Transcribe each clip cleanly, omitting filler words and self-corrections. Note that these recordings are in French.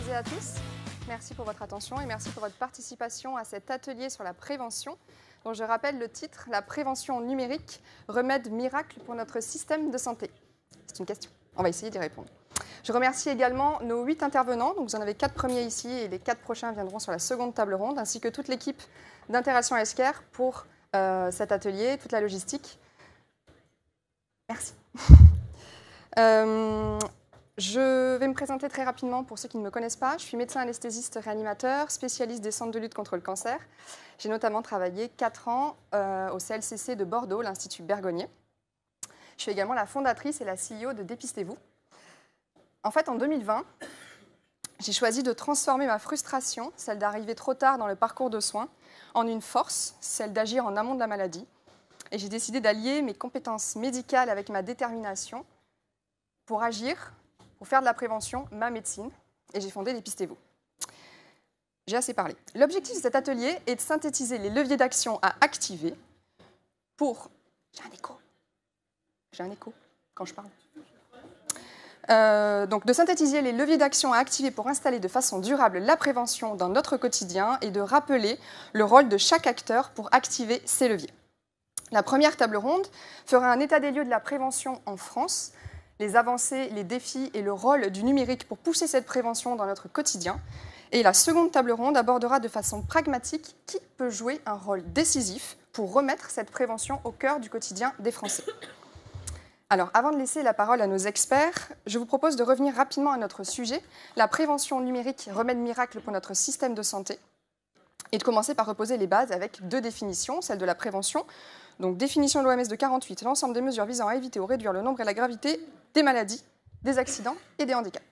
et à tous, merci pour votre attention et merci pour votre participation à cet atelier sur la prévention, dont je rappelle le titre, la prévention numérique, remède miracle pour notre système de santé. C'est une question, on va essayer d'y répondre. Je remercie également nos 8 intervenants, donc vous en avez 4 premiers ici et les 4 prochains viendront sur la seconde table ronde, ainsi que toute l'équipe d'Interaction Healthcare pour cet atelier, toute la logistique. Merci. Je vais me présenter très rapidement pour ceux qui ne me connaissent pas. Je suis médecin anesthésiste réanimateur, spécialiste des centres de lutte contre le cancer. J'ai notamment travaillé 4 ans au CLCC de Bordeaux, l'Institut Bergonié. Je suis également la fondatrice et la CEO de Dépistez-vous. En fait, en 2020, j'ai choisi de transformer ma frustration, celle d'arriver trop tard dans le parcours de soins, en une force, celle d'agir en amont de la maladie. Et j'ai décidé d'allier mes compétences médicales avec ma détermination pour agir, pour faire de la prévention, ma médecine. Et j'ai fondé Dépistez-vous. J'ai assez parlé. L'objectif de cet atelier est de synthétiser les leviers d'action à activer pour... J'ai un écho quand je parle. Donc de synthétiser les leviers d'action à activer pour installer de façon durable la prévention dans notre quotidien et de rappeler le rôle de chaque acteur pour activer ces leviers. La première table ronde fera un état des lieux de la prévention en France, les avancées, les défis et le rôle du numérique pour pousser cette prévention dans notre quotidien. Et la seconde table ronde abordera de façon pragmatique qui peut jouer un rôle décisif pour remettre cette prévention au cœur du quotidien des Français. Alors, avant de laisser la parole à nos experts, je vous propose de revenir rapidement à notre sujet, la prévention numérique, remède miracle pour notre système de santé, et de commencer par reposer les bases avec 2 définitions, celle de la prévention. Donc, définition de l'OMS de 48, l'ensemble des mesures visant à éviter ou réduire le nombre et la gravité des maladies, des accidents et des handicaps.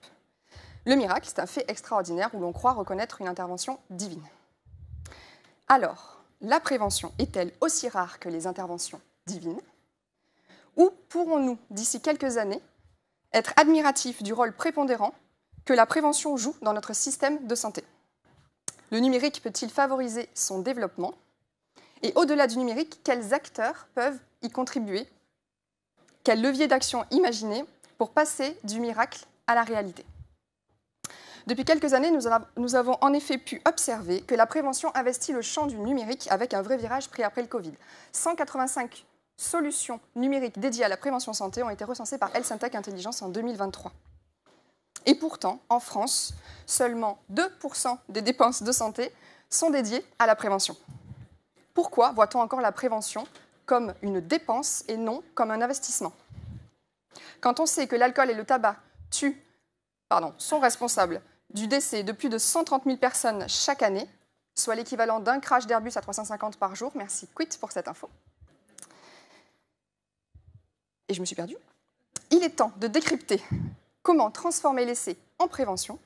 Le miracle, c'est un fait extraordinaire où l'on croit reconnaître une intervention divine. Alors, la prévention est-elle aussi rare que les interventions divines ? Ou pourrons-nous, d'ici quelques années, être admiratifs du rôle prépondérant que la prévention joue dans notre système de santé ? Le numérique peut-il favoriser son développement ? Et au-delà du numérique, quels acteurs peuvent y contribuer ? Quels leviers d'action imaginer pour passer du miracle à la réalité ? Depuis quelques années, nous avons en effet pu observer que la prévention investit le champ du numérique avec un vrai virage pris après le Covid. 185 solutions numériques dédiées à la prévention santé ont été recensées par Health Tech Intelligence en 2023. Et pourtant, en France, seulement 2% des dépenses de santé sont dédiées à la prévention. Pourquoi voit-on encore la prévention comme une dépense et non comme un investissement ? Quand on sait que l'alcool et le tabac sont responsables du décès de plus de 130 000 personnes chaque année, soit l'équivalent d'un crash d'Airbus à 350 par jour. Merci Quit pour cette info. Et je me suis perdue. Il est temps de décrypter comment transformer l'essai en prévention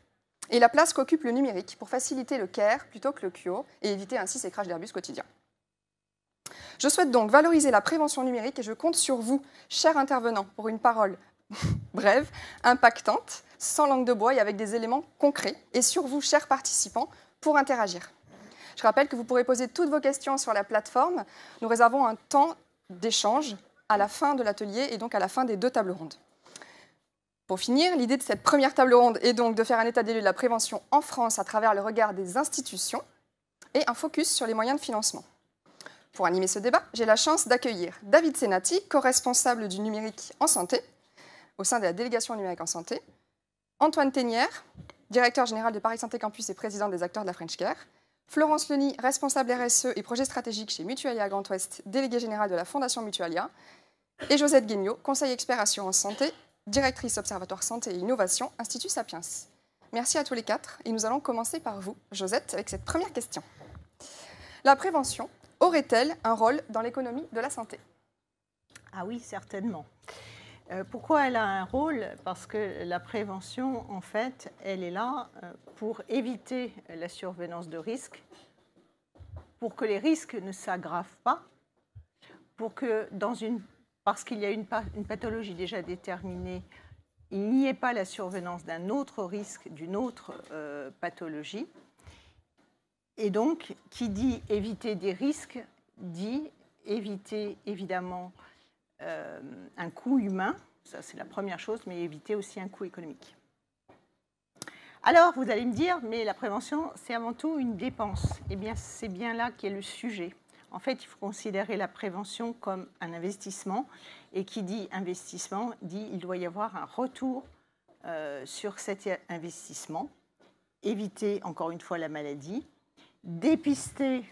et la place qu'occupe le numérique pour faciliter le care plutôt que le cure et éviter ainsi ces crashs d'Airbus quotidiens. Je souhaite donc valoriser la prévention numérique et je compte sur vous, chers intervenants, pour une parole brève, impactante, sans langue de bois et avec des éléments concrets, et sur vous, chers participants, pour interagir. Je rappelle que vous pourrez poser toutes vos questions sur la plateforme. Nous réservons un temps d'échange à la fin de l'atelier et donc à la fin des 2 tables rondes. Pour finir, l'idée de cette première table ronde est donc de faire un état des lieux de la prévention en France à travers le regard des institutions et un focus sur les moyens de financement. Pour animer ce débat, j'ai la chance d'accueillir David Senati, co-responsable du numérique en santé, au sein de la délégation numérique en santé, Antoine Tenière, directeur général de Paris Santé Campus et président des acteurs de la French Care, Florence Leny, responsable RSE et projet stratégique chez Mutualia Grand Ouest, déléguée générale de la Fondation Mutualia, et Josette Guignot, conseil expert assurance santé, directrice Observatoire Santé et Innovation, Institut Sapiens. Merci à tous les 4 et nous allons commencer par vous, Josette, avec cette première question. La prévention aurait-elle un rôle dans l'économie de la santé ? Ah oui, certainement. Pourquoi elle a un rôle ? Parce que la prévention, en fait, elle est là pour éviter la survenance de risques, pour que les risques ne s'aggravent pas, pour que parce qu'il y a une pathologie déjà déterminée, il n'y ait pas la survenance d'un autre risque, d'une autre pathologie. Et donc, qui dit éviter des risques, dit éviter évidemment un coût humain, ça c'est la première chose, mais éviter aussi un coût économique. Alors, vous allez me dire, mais la prévention, c'est avant tout une dépense. Eh bien, c'est bien là qu'est le sujet. En fait, il faut considérer la prévention comme un investissement. Et qui dit investissement, dit qu'il doit y avoir un retour sur cet investissement. Éviter, encore une fois, la maladie. Dépister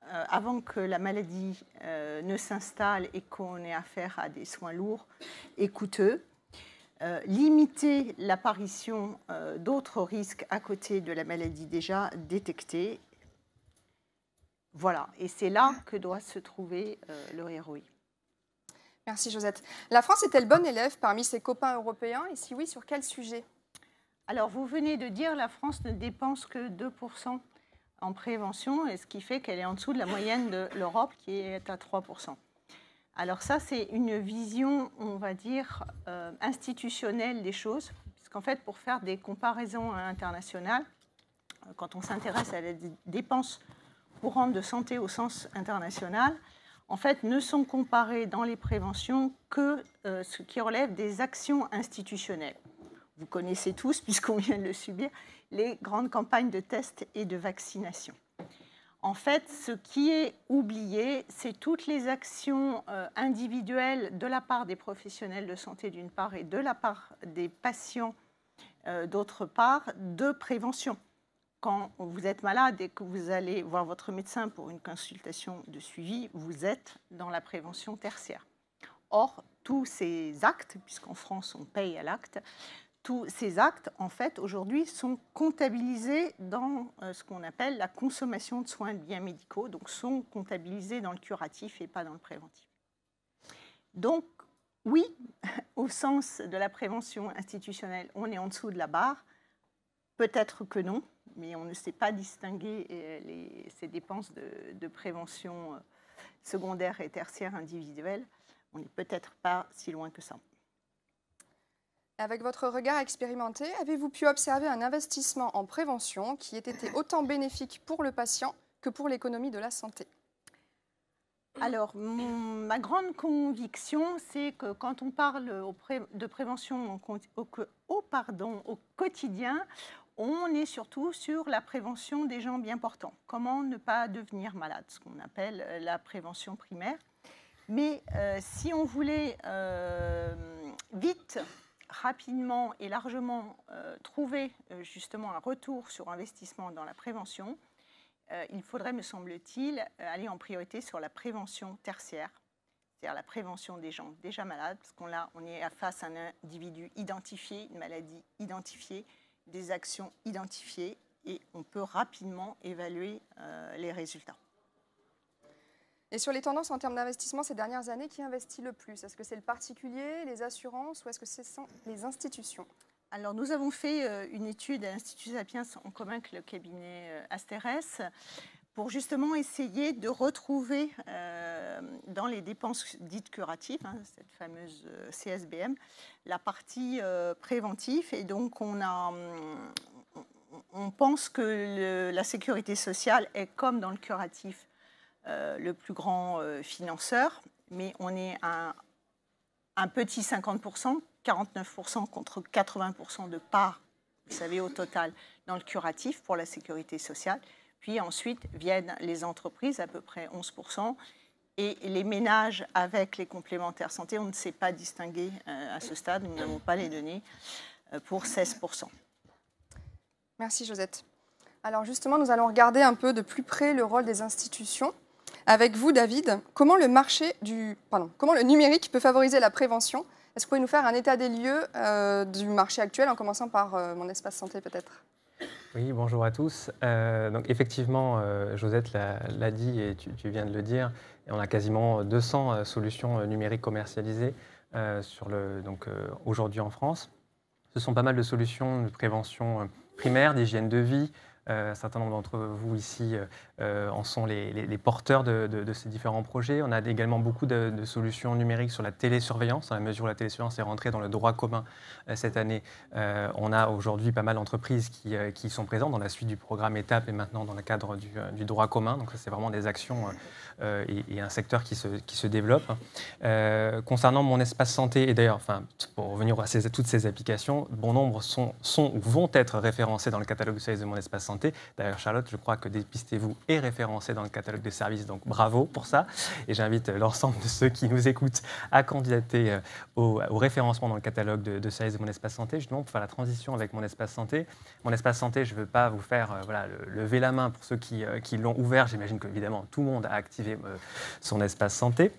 avant que la maladie ne s'installe et qu'on ait affaire à des soins lourds et coûteux. Limiter l'apparition d'autres risques à côté de la maladie déjà détectée. Voilà, et c'est là que doit se trouver le ROI. Merci Josette. La France est-elle bonne élève parmi ses copains européens? Et si oui, sur quel sujet? Alors, vous venez de dire que la France ne dépense que 2% en prévention, et ce qui fait qu'elle est en dessous de la moyenne de l'Europe, qui est à 3%. Alors ça, c'est une vision, on va dire, institutionnelle des choses, puisqu'en fait, pour faire des comparaisons internationales, quand on s'intéresse à la dépense courantes de santé au sens international, en fait, ne sont comparées dans les préventions que ce qui relève des actions institutionnelles. Vous connaissez tous, puisqu'on vient de le subir, les grandes campagnes de tests et de vaccination. En fait, ce qui est oublié, c'est toutes les actions individuelles de la part des professionnels de santé d'une part et de la part des patients d'autre part, de prévention. Quand vous êtes malade et que vous allez voir votre médecin pour une consultation de suivi, vous êtes dans la prévention tertiaire. Or, tous ces actes, puisqu'en France on paye à l'acte, tous ces actes, en fait, aujourd'hui, sont comptabilisés dans ce qu'on appelle la consommation de soins de biens médicaux, donc sont comptabilisés dans le curatif et pas dans le préventif. Donc, oui, au sens de la prévention institutionnelle, on est en dessous de la barre. Peut-être que non, mais on ne sait pas distinguer ces dépenses de prévention secondaire et tertiaire individuelle. On n'est peut-être pas si loin que ça. Avec votre regard expérimenté, avez-vous pu observer un investissement en prévention qui ait été autant bénéfique pour le patient que pour l'économie de la santé? Alors, ma grande conviction, c'est que quand on parle de prévention au quotidien, on est surtout sur la prévention des gens bien portants. Comment ne pas devenir malade, ce qu'on appelle la prévention primaire. Mais si on voulait vite, rapidement et largement trouver justement un retour sur investissement dans la prévention, il faudrait, me semble-t-il, aller en priorité sur la prévention tertiaire, c'est-à-dire la prévention des gens déjà malades, parce qu'on est face à un individu identifié, une maladie identifiée, des actions identifiées, et on peut rapidement évaluer les résultats. Et sur les tendances en termes d'investissement ces dernières années, qui investit le plus? Est-ce que c'est le particulier, les assurances, ou est-ce que ce sont les institutions? Alors, nous avons fait une étude à l'Institut Sapiens en commun avec le cabinet Asterès pour justement essayer de retrouver dans les dépenses dites curatives, cette fameuse CSBM, la partie préventive. Et donc, on pense que la sécurité sociale est, comme dans le curatif, le plus grand financeur, mais on est un petit 50%, 49% contre 80% de part, vous savez, au total, dans le curatif pour la sécurité sociale. Puis ensuite viennent les entreprises, à peu près 11%, et les ménages avec les complémentaires santé, on ne sait pas distinguer à ce stade, nous n'avons pas les données, pour 16%. Merci Josette. Alors justement, nous allons regarder un peu de plus près le rôle des institutions. Avec vous, David, comment le numérique peut favoriser la prévention? Est-ce que vous pouvez nous faire un état des lieux du marché actuel, en commençant par mon espace santé peut-être? Oui, bonjour à tous. Donc effectivement, Josette l'a dit et tu viens de le dire, on a quasiment 200 solutions numériques commercialisées aujourd'hui en France. Ce sont pas mal de solutions de prévention primaire, d'hygiène de vie. Un certain nombre d'entre vous ici en sont les porteurs de ces différents projets. On a également beaucoup de solutions numériques sur la télésurveillance, dans la mesure où la télésurveillance est rentrée dans le droit commun cette année. On a aujourd'hui pas mal d'entreprises qui sont présentes dans la suite du programme ETAP et maintenant dans le cadre du droit commun. Donc ça, c'est vraiment des actions et un secteur qui se développe. Concernant mon espace santé, et d'ailleurs, pour revenir à toutes ces applications, bon nombre sont ou vont être référencés dans le catalogue de services de mon espace santé. D'ailleurs, Charlotte, je crois que Dépistez-vous est référencé dans le catalogue de services, donc bravo pour ça. Et j'invite l'ensemble de ceux qui nous écoutent à candidater au référencement dans le catalogue de services de mon espace santé, justement pour faire la transition avec mon espace santé. Mon espace santé, je ne veux pas vous faire lever la main pour ceux qui l'ont ouvert. J'imagine qu'évidemment, tout le monde a activé son espace santé.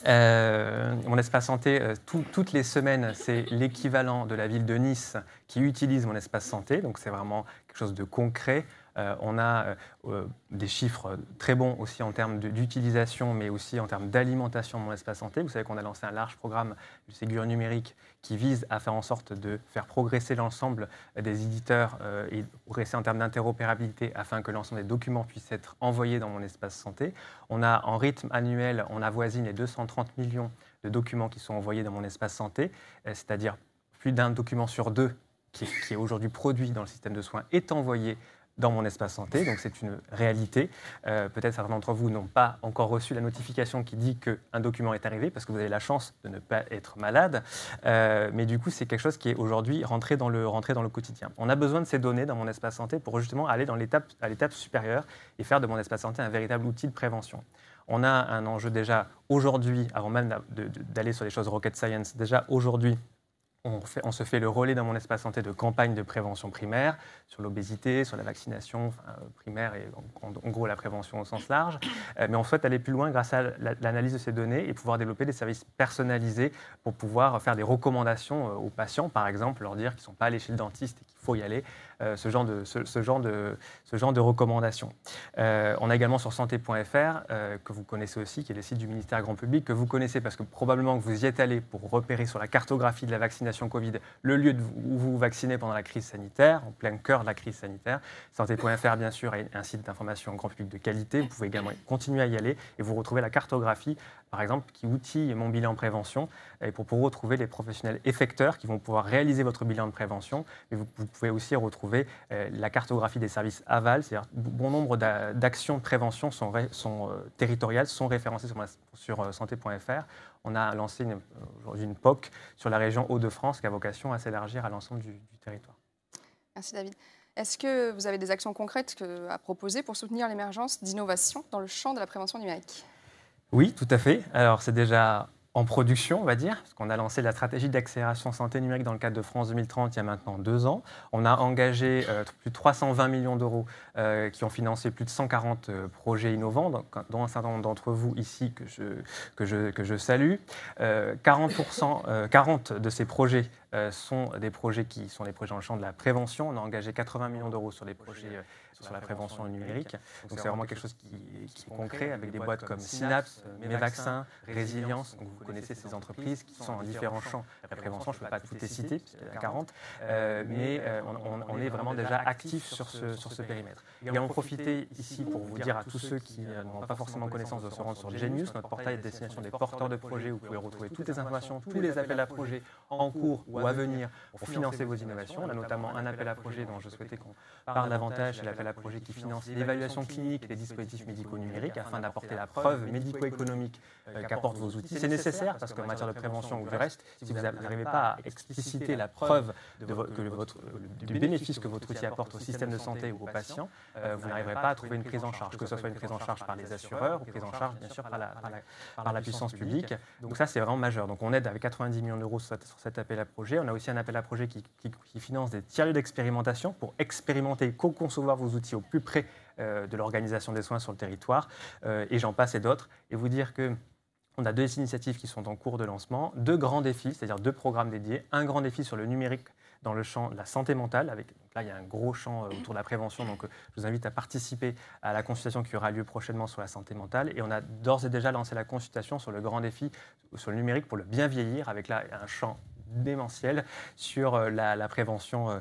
Mon espace santé, toutes les semaines, c'est l'équivalent de la ville de Nice qui utilise mon espace santé. Donc c'est vraiment quelque chose de concret. On a des chiffres très bons aussi en termes d'utilisation, mais aussi en termes d'alimentation de mon espace santé. Vous savez qu'on a lancé un large programme du Ségur numérique qui vise à faire en sorte de faire progresser l'ensemble des éditeurs et progresser en termes d'interopérabilité afin que l'ensemble des documents puissent être envoyés dans mon espace santé. On a en rythme annuel, on avoisine les 230 millions de documents qui sont envoyés dans mon espace santé, c'est-à-dire plus d'un document sur deux qui est aujourd'hui produit dans le système de soins est envoyé dans mon espace santé, donc c'est une réalité. Peut-être certains d'entre vous n'ont pas encore reçu la notification qui dit qu'un document est arrivé parce que vous avez la chance de ne pas être malade, mais du coup c'est quelque chose qui est aujourd'hui rentré dans le quotidien. On a besoin de ces données dans mon espace santé pour justement aller à l'étape supérieure et faire de mon espace santé un véritable outil de prévention. On a un enjeu déjà aujourd'hui, avant même d'aller sur les choses rocket science, déjà aujourd'hui, on se fait le relais dans mon espace santé de campagnes de prévention primaire sur l'obésité, sur la vaccination primaire et en gros la prévention au sens large. Mais on souhaite aller plus loin grâce à l'analyse de ces données et pouvoir développer des services personnalisés pour pouvoir faire des recommandations aux patients, par exemple, leur dire qu'ils ne sont pas allés chez le dentiste et qu'il faut y aller, ce genre de recommandations. On a également sur santé.fr, que vous connaissez aussi, qui est le site du ministère grand public, que vous connaissez parce que probablement que vous y êtes allé pour repérer sur la cartographie de la vaccination Covid le lieu où vous vous vaccinez pendant la crise sanitaire, en plein cœur de la crise sanitaire. Santé.fr, bien sûr, est un site d'information grand public de qualité. Vous pouvez également continuer à y aller et vous retrouvez la cartographie, par exemple, qui outille mon bilan prévention et pour retrouver les professionnels effecteurs qui vont pouvoir réaliser votre bilan de prévention. Mais vous pouvez aussi retrouver la cartographie des services aval, c'est-à-dire bon nombre d'actions de prévention sont territoriales, sont référencées sur santé.fr. On a lancé aujourd'hui une POC sur la région Hauts-de-France qui a vocation à s'élargir à l'ensemble du territoire. Merci David. Est-ce que vous avez des actions concrètes à proposer pour soutenir l'émergence d'innovations dans le champ de la prévention numérique ? Oui, tout à fait. Alors c'est déjà en production, on va dire, parce qu'on a lancé la stratégie d'accélération santé numérique dans le cadre de France 2030 il y a maintenant 2 ans. On a engagé plus de 320 millions d'euros qui ont financé plus de 140 projets innovants, dont un certain nombre d'entre vous ici que je salue. 40 de ces projets sont des projets qui sont des projets dans le champ de la prévention. On a engagé 80 millions d'euros sur les projets sur la prévention numérique. Donc c'est vraiment quelque chose qui est concret avec des boîtes comme Synapse, Mes Vaccins, Résilience. Donc vous connaissez ces entreprises qui sont en différents champs. La prévention, je ne peux pas toutes les citer, puisqu'il y en a 40, mais on est vraiment déjà actif sur ce périmètre. Et on profiter ici pour vous dire à tous ceux qui n'ont pas forcément connaissance de se rendre sur Genius, notre portail de destination des porteurs de projets, où vous pouvez retrouver toutes les informations, tous les appels à projets en cours ou à venir pour financer vos innovations. On a notamment un appel à projet dont je souhaitais qu'on parle davantage, c'est l'appel à projet qui finance l'évaluation clinique des dispositifs médicaux numériques afin d'apporter la preuve médico-économique qu'apportent vos outils. C'est nécessaire parce qu'en matière de prévention ou du reste, si vous n'arrivez pas à expliciter la preuve du bénéfice que votre outil apporte au système de santé ou aux patients, vous n'arriverez pas à trouver une prise en charge, que ce soit une prise en charge par les assureurs ou prise en charge bien sûr par la puissance publique. Donc ça c'est vraiment majeur. Donc on aide avec 90 millions d'euros sur cet appel à projet. On a aussi un appel à projet qui finance des tiers-lieux d'expérimentation pour expérimenter, co-concevoir vos outils au plus près de l'organisation des soins sur le territoire, et j'en passe et d'autres. Et vous dire qu'on a 2 initiatives qui sont en cours de lancement, 2 grands défis, c'est-à-dire 2 programmes dédiés. Un grand défi sur le numérique dans le champ de la santé mentale. Donc là, il y a un gros champ autour de la prévention, donc je vous invite à participer à la consultation qui aura lieu prochainement sur la santé mentale. Et on a d'ores et déjà lancé la consultation sur le grand défi sur le numérique pour le bien vieillir, avec là un champ démentiel sur la prévention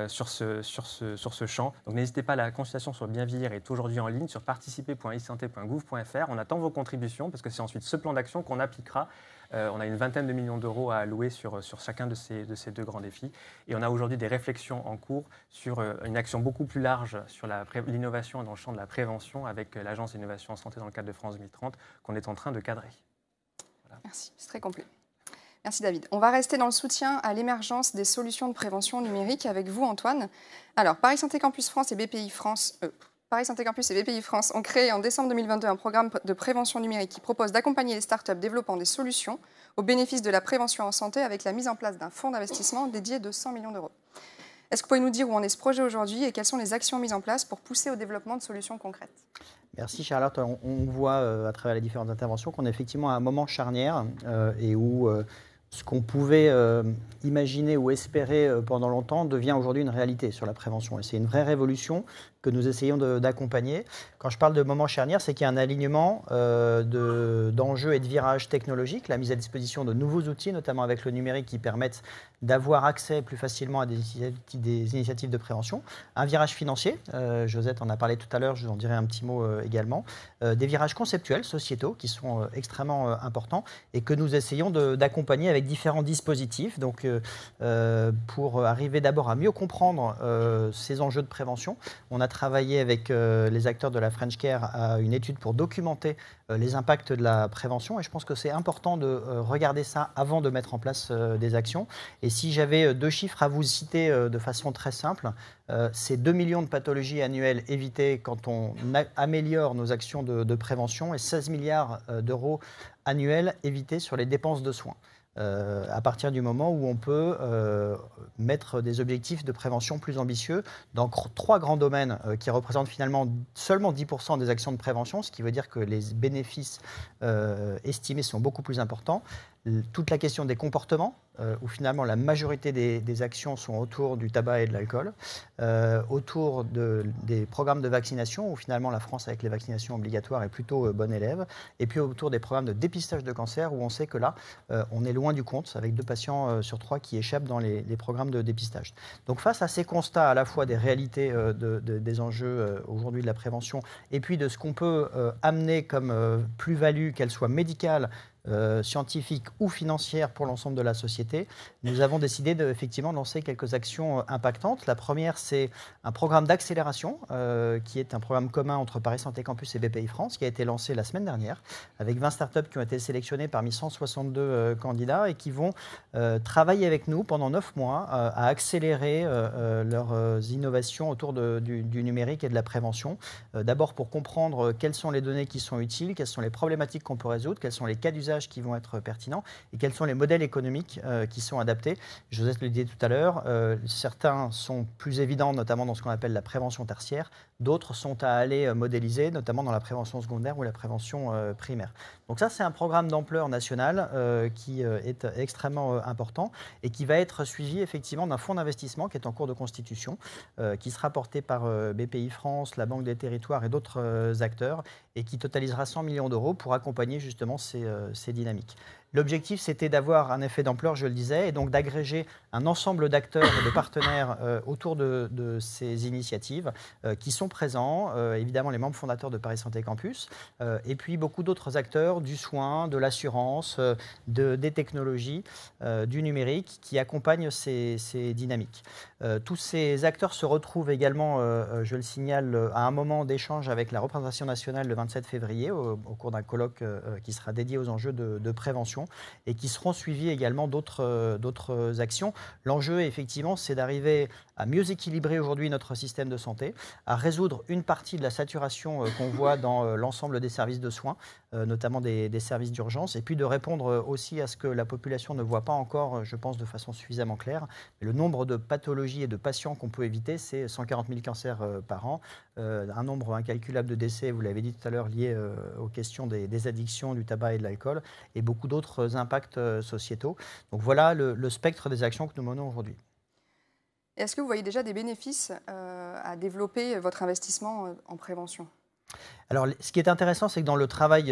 sur ce champ. Donc n'hésitez pas, la consultation sur Bien Vieillir est aujourd'hui en ligne sur participer.isanté.gouv.fr. On attend vos contributions parce que c'est ensuite ce plan d'action qu'on appliquera. On a une vingtaine de millions d'euros à allouer sur chacun de ces 2 grands défis. Et on a aujourd'hui des réflexions en cours sur une action beaucoup plus large sur l'innovation dans le champ de la prévention avec l'Agence d'innovation en santé dans le cadre de France 2030 qu'on est en train de cadrer. Voilà. Merci, c'est très complet. Merci David. On va rester dans le soutien à l'émergence des solutions de prévention numérique avec vous, Antoine. Alors, Paris Santé Campus France et BPI France... Paris Santé Campus et BPI France ont créé en décembre 2022 un programme de prévention numérique qui propose d'accompagner les startups développant des solutions au bénéfice de la prévention en santé avec la mise en place d'un fonds d'investissement dédié de 100 millions d'euros. Est-ce que vous pouvez nous dire où en est ce projet aujourd'hui et quelles sont les actions mises en place pour pousser au développement de solutions concrètes? Merci Charlotte. On voit à travers les différentes interventions qu'on est effectivement à un moment charnière et où ce qu'on pouvait imaginer ou espérer pendant longtemps devient aujourd'hui une réalité sur la prévention. Et c'est une vraie révolution que nous essayons d'accompagner. Quand je parle de moment charnière, c'est qu'il y a un alignement d'enjeux et de virages technologiques, la mise à disposition de nouveaux outils, notamment avec le numérique, qui permettent d'avoir accès plus facilement à des initiatives de prévention. Un virage financier, Josette en a parlé tout à l'heure, je vous en dirai un petit mot également. Des virages conceptuels, sociétaux, qui sont extrêmement importants et que nous essayons d'accompagner avec différents dispositifs. Donc, pour arriver d'abord à mieux comprendre ces enjeux de prévention, on a travaillé avec les acteurs de la French Care à une étude pour documenter les impacts de la prévention. Et je pense que c'est important de regarder ça avant de mettre en place des actions. Et si j'avais 2 chiffres à vous citer de façon très simple, c'est 2 millions de pathologies annuelles évitées quand on améliore nos actions de prévention et 16 milliards d'euros annuels évités sur les dépenses de soins. À partir du moment où on peut mettre des objectifs de prévention plus ambitieux dans 3 grands domaines qui représentent finalement seulement 10% des actions de prévention, ce qui veut dire que les bénéfices estimés sont beaucoup plus importants. Toute la question des comportements, où finalement la majorité des actions sont autour du tabac et de l'alcool, autour des programmes de vaccination, où finalement la France avec les vaccinations obligatoires est plutôt bonne élève, et puis autour des programmes de dépistage de cancer, où on sait que là, on est loin du compte, avec 2 patients sur 3 qui échappent dans les programmes de dépistage. Donc face à ces constats à la fois des réalités des enjeux aujourd'hui de la prévention, et puis de ce qu'on peut amener comme plus-value, qu'elle soit médicale, scientifique ou financière pour l'ensemble de la société, nous avons décidé effectivement de lancer quelques actions impactantes. La première, c'est un programme d'accélération qui est un programme commun entre Paris Santé Campus et BPI France, qui a été lancé la semaine dernière avec 20 startups qui ont été sélectionnées parmi 162 candidats et qui vont travailler avec nous pendant 9 mois à accélérer leurs innovations autour du numérique et de la prévention. D'abord pour comprendre quelles sont les données qui sont utiles, quelles sont les problématiques qu'on peut résoudre, quels sont les cas d'usage qui vont être pertinents et quels sont les modèles économiques qui sont adaptés. Josette le disait tout à l'heure, certains sont plus évidents, notamment dans ce qu'on appelle la prévention tertiaire, d'autres sont à aller modéliser, notamment dans la prévention secondaire ou la prévention primaire. Donc ça, c'est un programme d'ampleur nationale qui est extrêmement important et qui va être suivi effectivement d'un fonds d'investissement qui est en cours de constitution, qui sera porté par BPI France, la Banque des Territoires et d'autres acteurs et qui totalisera 100 millions d'euros pour accompagner justement ces dynamiques. L'objectif, c'était d'avoir un effet d'ampleur, je le disais, et donc d'agréger un ensemble d'acteurs et de partenaires autour de ces initiatives qui sont présents, évidemment les membres fondateurs de Paris Santé Campus, et puis beaucoup d'autres acteurs du soin, de l'assurance, des technologies, du numérique qui accompagnent ces dynamiques. Tous ces acteurs se retrouvent également, je le signale, à un moment d'échange avec la représentation nationale le 27 février au cours d'un colloque qui sera dédié aux enjeux de prévention et qui seront suivis également d'autres actions. L'enjeu, effectivement, c'est d'arriver à mieux équilibrer aujourd'hui notre système de santé, à résoudre une partie de la saturation qu'on voit dans l'ensemble des services de soins, notamment des services d'urgence, et puis de répondre aussi à ce que la population ne voit pas encore, je pense, de façon suffisamment claire. Le nombre de pathologies et de patients qu'on peut éviter, c'est 140 000 cancers par an, un nombre incalculable de décès, vous l'avez dit tout à l'heure, liés aux questions des addictions, du tabac et de l'alcool, et beaucoup d'autres impacts sociétaux. Donc voilà le spectre des actions que nous menons aujourd'hui. Est-ce que vous voyez déjà des bénéfices à développer votre investissement en prévention ? Alors, ce qui est intéressant, c'est que dans le travail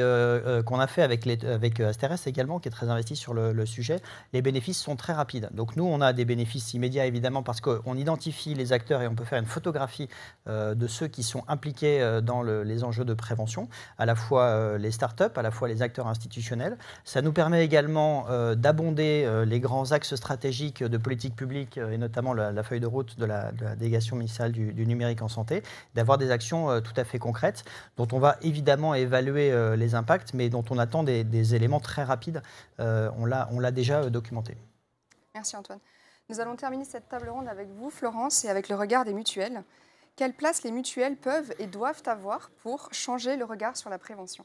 qu'on a fait avec Asterès également, qui est très investi sur le sujet, les bénéfices sont très rapides. Donc nous, on a des bénéfices immédiats, évidemment, parce qu'on identifie les acteurs et on peut faire une photographie de ceux qui sont impliqués dans les enjeux de prévention, à la fois les startups, à la fois les acteurs institutionnels. Ça nous permet également d'abonder les grands axes stratégiques de politique publique, et notamment la feuille de route de la délégation ministérielle du numérique en santé, d'avoir des actions tout à fait concrètes, dont on va évidemment évaluer les impacts, mais dont on attend des éléments très rapides. On l'a déjà documenté. Merci Antoine. Nous allons terminer cette table ronde avec vous, Florence, et avec le regard des mutuelles. Quelle place les mutuelles peuvent et doivent avoir pour changer le regard sur la prévention ?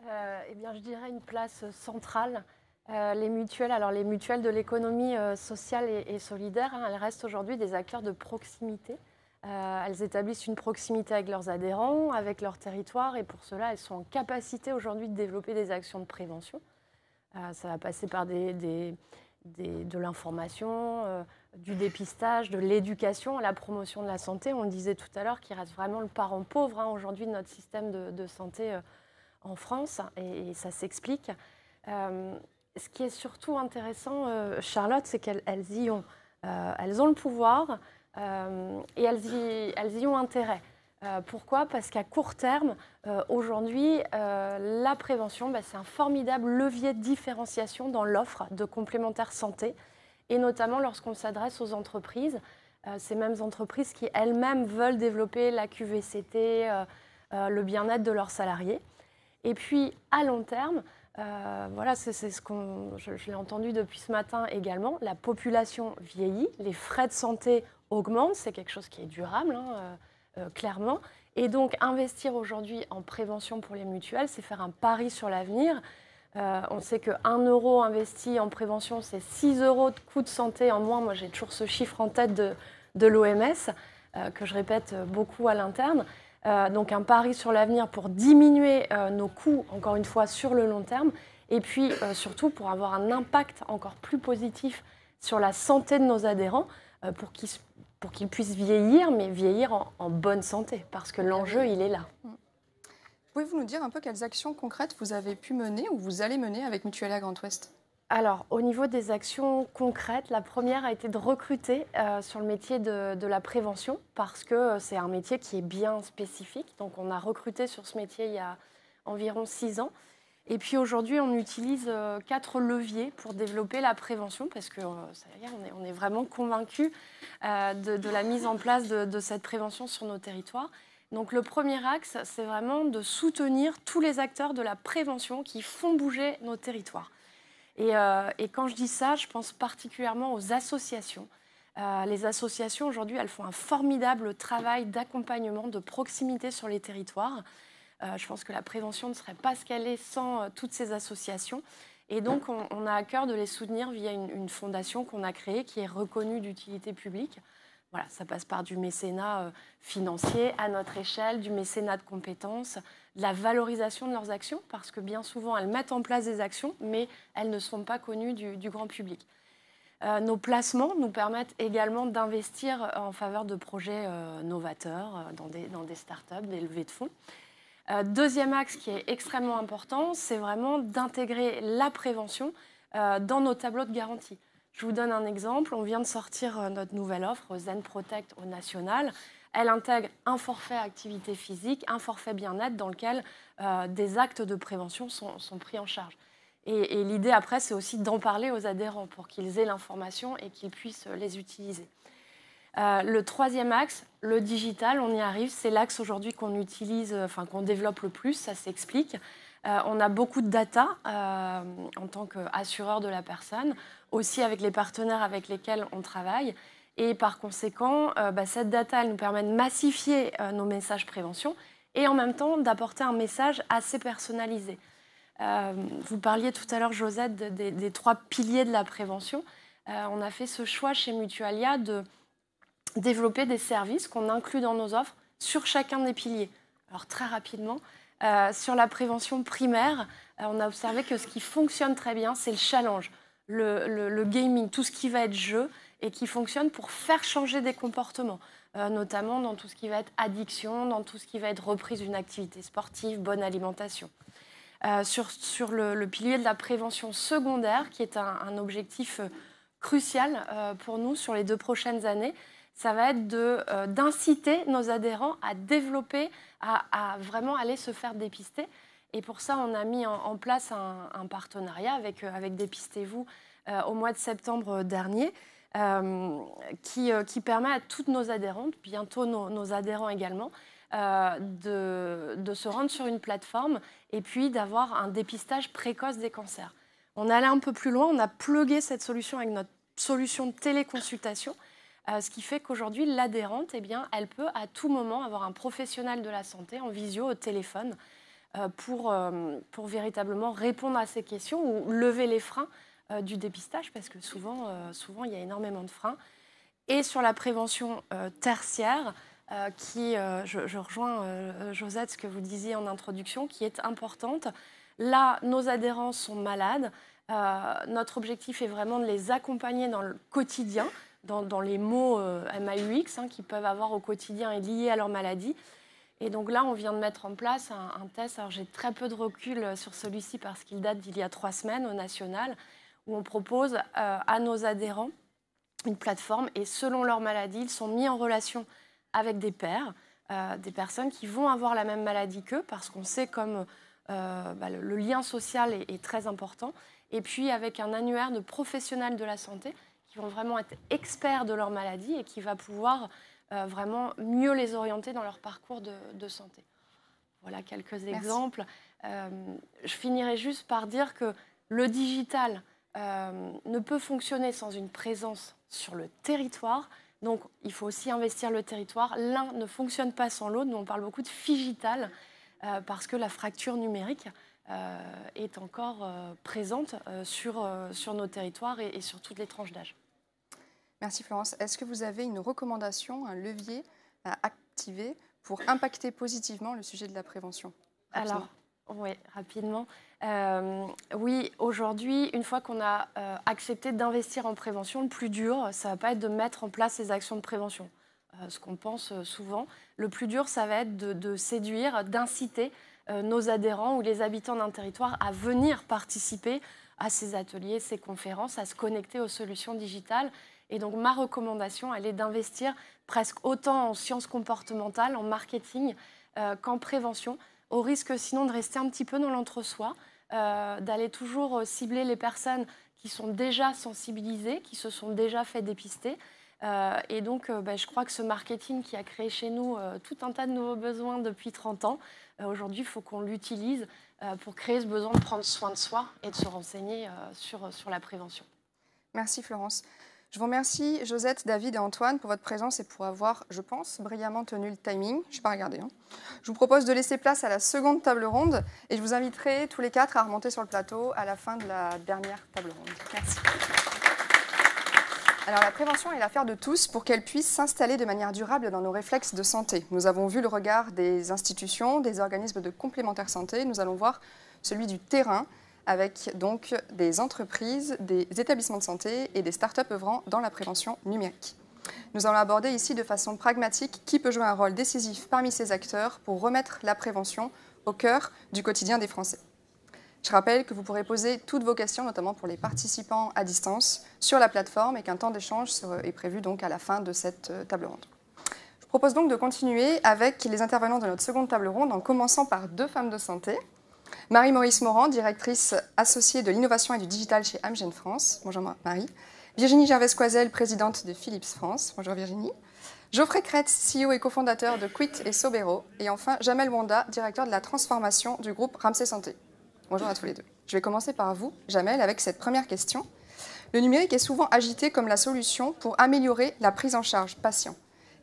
Eh bien, je dirais une place centrale. Les mutuelles de l'économie sociale et solidaire, elles restent aujourd'hui des acteurs de proximité. Elles établissent une proximité avec leurs adhérents, avec leur territoire, et pour cela, elles sont en capacité aujourd'hui de développer des actions de prévention. Ça va passer par de l'information, du dépistage, de l'éducation, la promotion de la santé. On le disait tout à l'heure, qui reste vraiment le parent pauvre aujourd'hui de notre système de santé en France, et ça s'explique. Ce qui est surtout intéressant, Charlotte, c'est qu'elles y ont. Elles ont le pouvoir. Et elles y ont intérêt. Pourquoi ? Parce qu'à court terme, aujourd'hui, la prévention, c'est un formidable levier de différenciation dans l'offre de complémentaires santé, et notamment lorsqu'on s'adresse aux entreprises, ces mêmes entreprises qui elles-mêmes veulent développer la QVCT, le bien-être de leurs salariés. Et puis, à long terme, voilà, c'est ce je l'ai entendu depuis ce matin également, la population vieillit, les frais de santé augmente, c'est quelque chose qui est durable, clairement. Et donc, investir aujourd'hui en prévention pour les mutuelles, c'est faire un pari sur l'avenir. On sait que 1 euro investi en prévention, c'est 6 euros de coûts de santé en moins. Moi, j'ai toujours ce chiffre en tête de l'OMS, que je répète beaucoup à l'interne. Donc, un pari sur l'avenir pour diminuer nos coûts, encore une fois, sur le long terme. Et puis, surtout, pour avoir un impact encore plus positif sur la santé de nos adhérents, pour qu'ils puissent vieillir, mais vieillir en bonne santé, parce que l'enjeu, il est là. Pouvez-vous nous dire un peu quelles actions concrètes vous avez pu mener ou vous allez mener avec Mutualia Grand Ouest ? Alors, au niveau des actions concrètes, la première a été de recruter sur le métier de la prévention, parce que c'est un métier qui est bien spécifique. Donc, on a recruté sur ce métier il y a environ 6 ans. Et puis aujourd'hui, on utilise 4 leviers pour développer la prévention, parce que on est vraiment convaincus de la mise en place de cette prévention sur nos territoires. Donc le premier axe, c'est vraiment de soutenir tous les acteurs de la prévention qui font bouger nos territoires. Et quand je dis ça, je pense particulièrement aux associations. Les associations, aujourd'hui, elles font un formidable travail d'accompagnement, de proximité sur les territoires. Je pense que la prévention ne serait pas ce qu'elle est sans toutes ces associations. Et donc, on a à cœur de les soutenir via une fondation qu'on a créée qui est reconnue d'utilité publique. Voilà, ça passe par du mécénat financier à notre échelle, du mécénat de compétences, de la valorisation de leurs actions, parce que bien souvent, elles mettent en place des actions, mais elles ne sont pas connues du grand public. Nos placements nous permettent également d'investir en faveur de projets novateurs dans des startups, des levées de fonds. Deuxième axe qui est extrêmement important, c'est vraiment d'intégrer la prévention dans nos tableaux de garantie. Je vous donne un exemple. On vient de sortir notre nouvelle offre, Zen Protect au national. Elle intègre un forfait activité physique, un forfait bien-être dans lequel des actes de prévention sont pris en charge. Et l'idée après, c'est aussi d'en parler aux adhérents pour qu'ils aient l'information et qu'ils puissent les utiliser. Le troisième axe, le digital, on y arrive. C'est l'axe aujourd'hui qu'on utilise, qu'on développe le plus, ça s'explique. On a beaucoup de data en tant qu'assureur de la personne, aussi avec les partenaires avec lesquels on travaille. Et par conséquent, cette data, elle nous permet de massifier nos messages prévention et en même temps d'apporter un message assez personnalisé. Vous parliez tout à l'heure, Josette, des 3 piliers de la prévention. On a fait ce choix chez Mutualia de développer des services qu'on inclut dans nos offres sur chacun des piliers. Alors très rapidement, sur la prévention primaire, on a observé que ce qui fonctionne très bien, c'est le challenge, le gaming, tout ce qui va être jeu. et qui fonctionne pour faire changer des comportements, notamment dans tout ce qui va être addiction, dans tout ce qui va être reprise d'une activité sportive, bonne alimentation. Sur le pilier de la prévention secondaire, qui est un objectif crucial pour nous sur les 2 prochaines années, ça va être d'inciter nos adhérents à développer, à vraiment aller se faire dépister. Et pour ça, on a mis en place un partenariat avec Dépistez-vous au mois de septembre dernier, qui permet à toutes nos adhérentes, bientôt nos adhérents également, de se rendre sur une plateforme et puis d'avoir un dépistage précoce des cancers. On est allé un peu plus loin, on a plugué cette solution avec notre solution de téléconsultation, ce qui fait qu'aujourd'hui, l'adhérente, elle peut à tout moment avoir un professionnel de la santé en visio au téléphone pour véritablement répondre à ces questions ou lever les freins du dépistage, parce que souvent, il y a énormément de freins. Et sur la prévention tertiaire, je rejoins Josette, ce que vous disiez en introduction, qui est importante. Là, nos adhérents sont malades. Notre objectif est vraiment de les accompagner dans le quotidien, dans les maux MAUX qui peuvent avoir au quotidien et liés à leur maladie. Et donc là, on vient de mettre en place un test. Alors j'ai très peu de recul sur celui-ci parce qu'il date d'il y a 3 semaines au national, où on propose à nos adhérents une plateforme et selon leur maladie, ils sont mis en relation avec des pairs, des personnes qui vont avoir la même maladie qu'eux, parce qu'on sait comme le lien social est très important. Et puis avec un annuaire de professionnels de la santé qui vont vraiment être experts de leur maladie et qui va pouvoir vraiment mieux les orienter dans leur parcours de santé. Voilà quelques exemples. Je finirai juste par dire que le digital ne peut fonctionner sans une présence sur le territoire. Donc, il faut aussi investir le territoire. L'un ne fonctionne pas sans l'autre. Nous, on parle beaucoup de figital parce que la fracture numérique est encore présente sur nos territoires et sur toutes les tranches d'âge. Merci Florence. Est-ce que vous avez une recommandation, un levier à activer pour impacter positivement le sujet de la prévention ? Alors, oui, rapidement. Oui, aujourd'hui, une fois qu'on a accepté d'investir en prévention, le plus dur, ça ne va pas être de mettre en place ces actions de prévention. Ce qu'on pense souvent. Le plus dur, ça va être de séduire, d'inciter nos adhérents ou les habitants d'un territoire à venir participer à ces ateliers, ces conférences, à se connecter aux solutions digitales. Et donc, ma recommandation, elle est d'investir presque autant en sciences comportementales, en marketing, qu'en prévention, au risque sinon de rester un petit peu dans l'entre-soi, d'aller toujours cibler les personnes qui sont déjà sensibilisées, qui se sont déjà fait dépister. Et donc, je crois que ce marketing qui a créé chez nous tout un tas de nouveaux besoins depuis 30 ans, aujourd'hui, il faut qu'on l'utilise pour créer ce besoin de prendre soin de soi et de se renseigner sur la prévention. Merci Florence. Je vous remercie Josette, David et Antoine pour votre présence et pour avoir, je pense, brillamment tenu le timing. Je n'ai pas regardé. Je vous propose de laisser place à la seconde table ronde et je vous inviterai tous les 4 à remonter sur le plateau à la fin de la dernière table ronde. Merci. Alors la prévention est l'affaire de tous pour qu'elle puisse s'installer de manière durable dans nos réflexes de santé. Nous avons vu le regard des institutions, des organismes de complémentaire santé. Nous allons voir celui du terrain, avec donc des entreprises, des établissements de santé et des startups œuvrant dans la prévention numérique. Nous allons aborder ici de façon pragmatique qui peut jouer un rôle décisif parmi ces acteurs pour remettre la prévention au cœur du quotidien des Français. Je rappelle que vous pourrez poser toutes vos questions, notamment pour les participants à distance, sur la plateforme et qu'un temps d'échange est prévu donc à la fin de cette table ronde. Je vous propose donc de continuer avec les intervenants de notre seconde table ronde en commençant par 2 femmes de santé. Marie-Maurice Morand, directrice associée de l'innovation et du digital chez Amgen France. Bonjour Marie. Virginie Gervais-Coisel, présidente de Philips France. Bonjour Virginie. Geoffrey Kretz, CEO et cofondateur de Quit et Sobero. Et enfin Jamel Wanda, directeur de la transformation du groupe Ramsay Santé. Bonjour à tous les deux. Je vais commencer par vous, Jamel, avec cette première question. Le numérique est souvent agité comme la solution pour améliorer la prise en charge patient.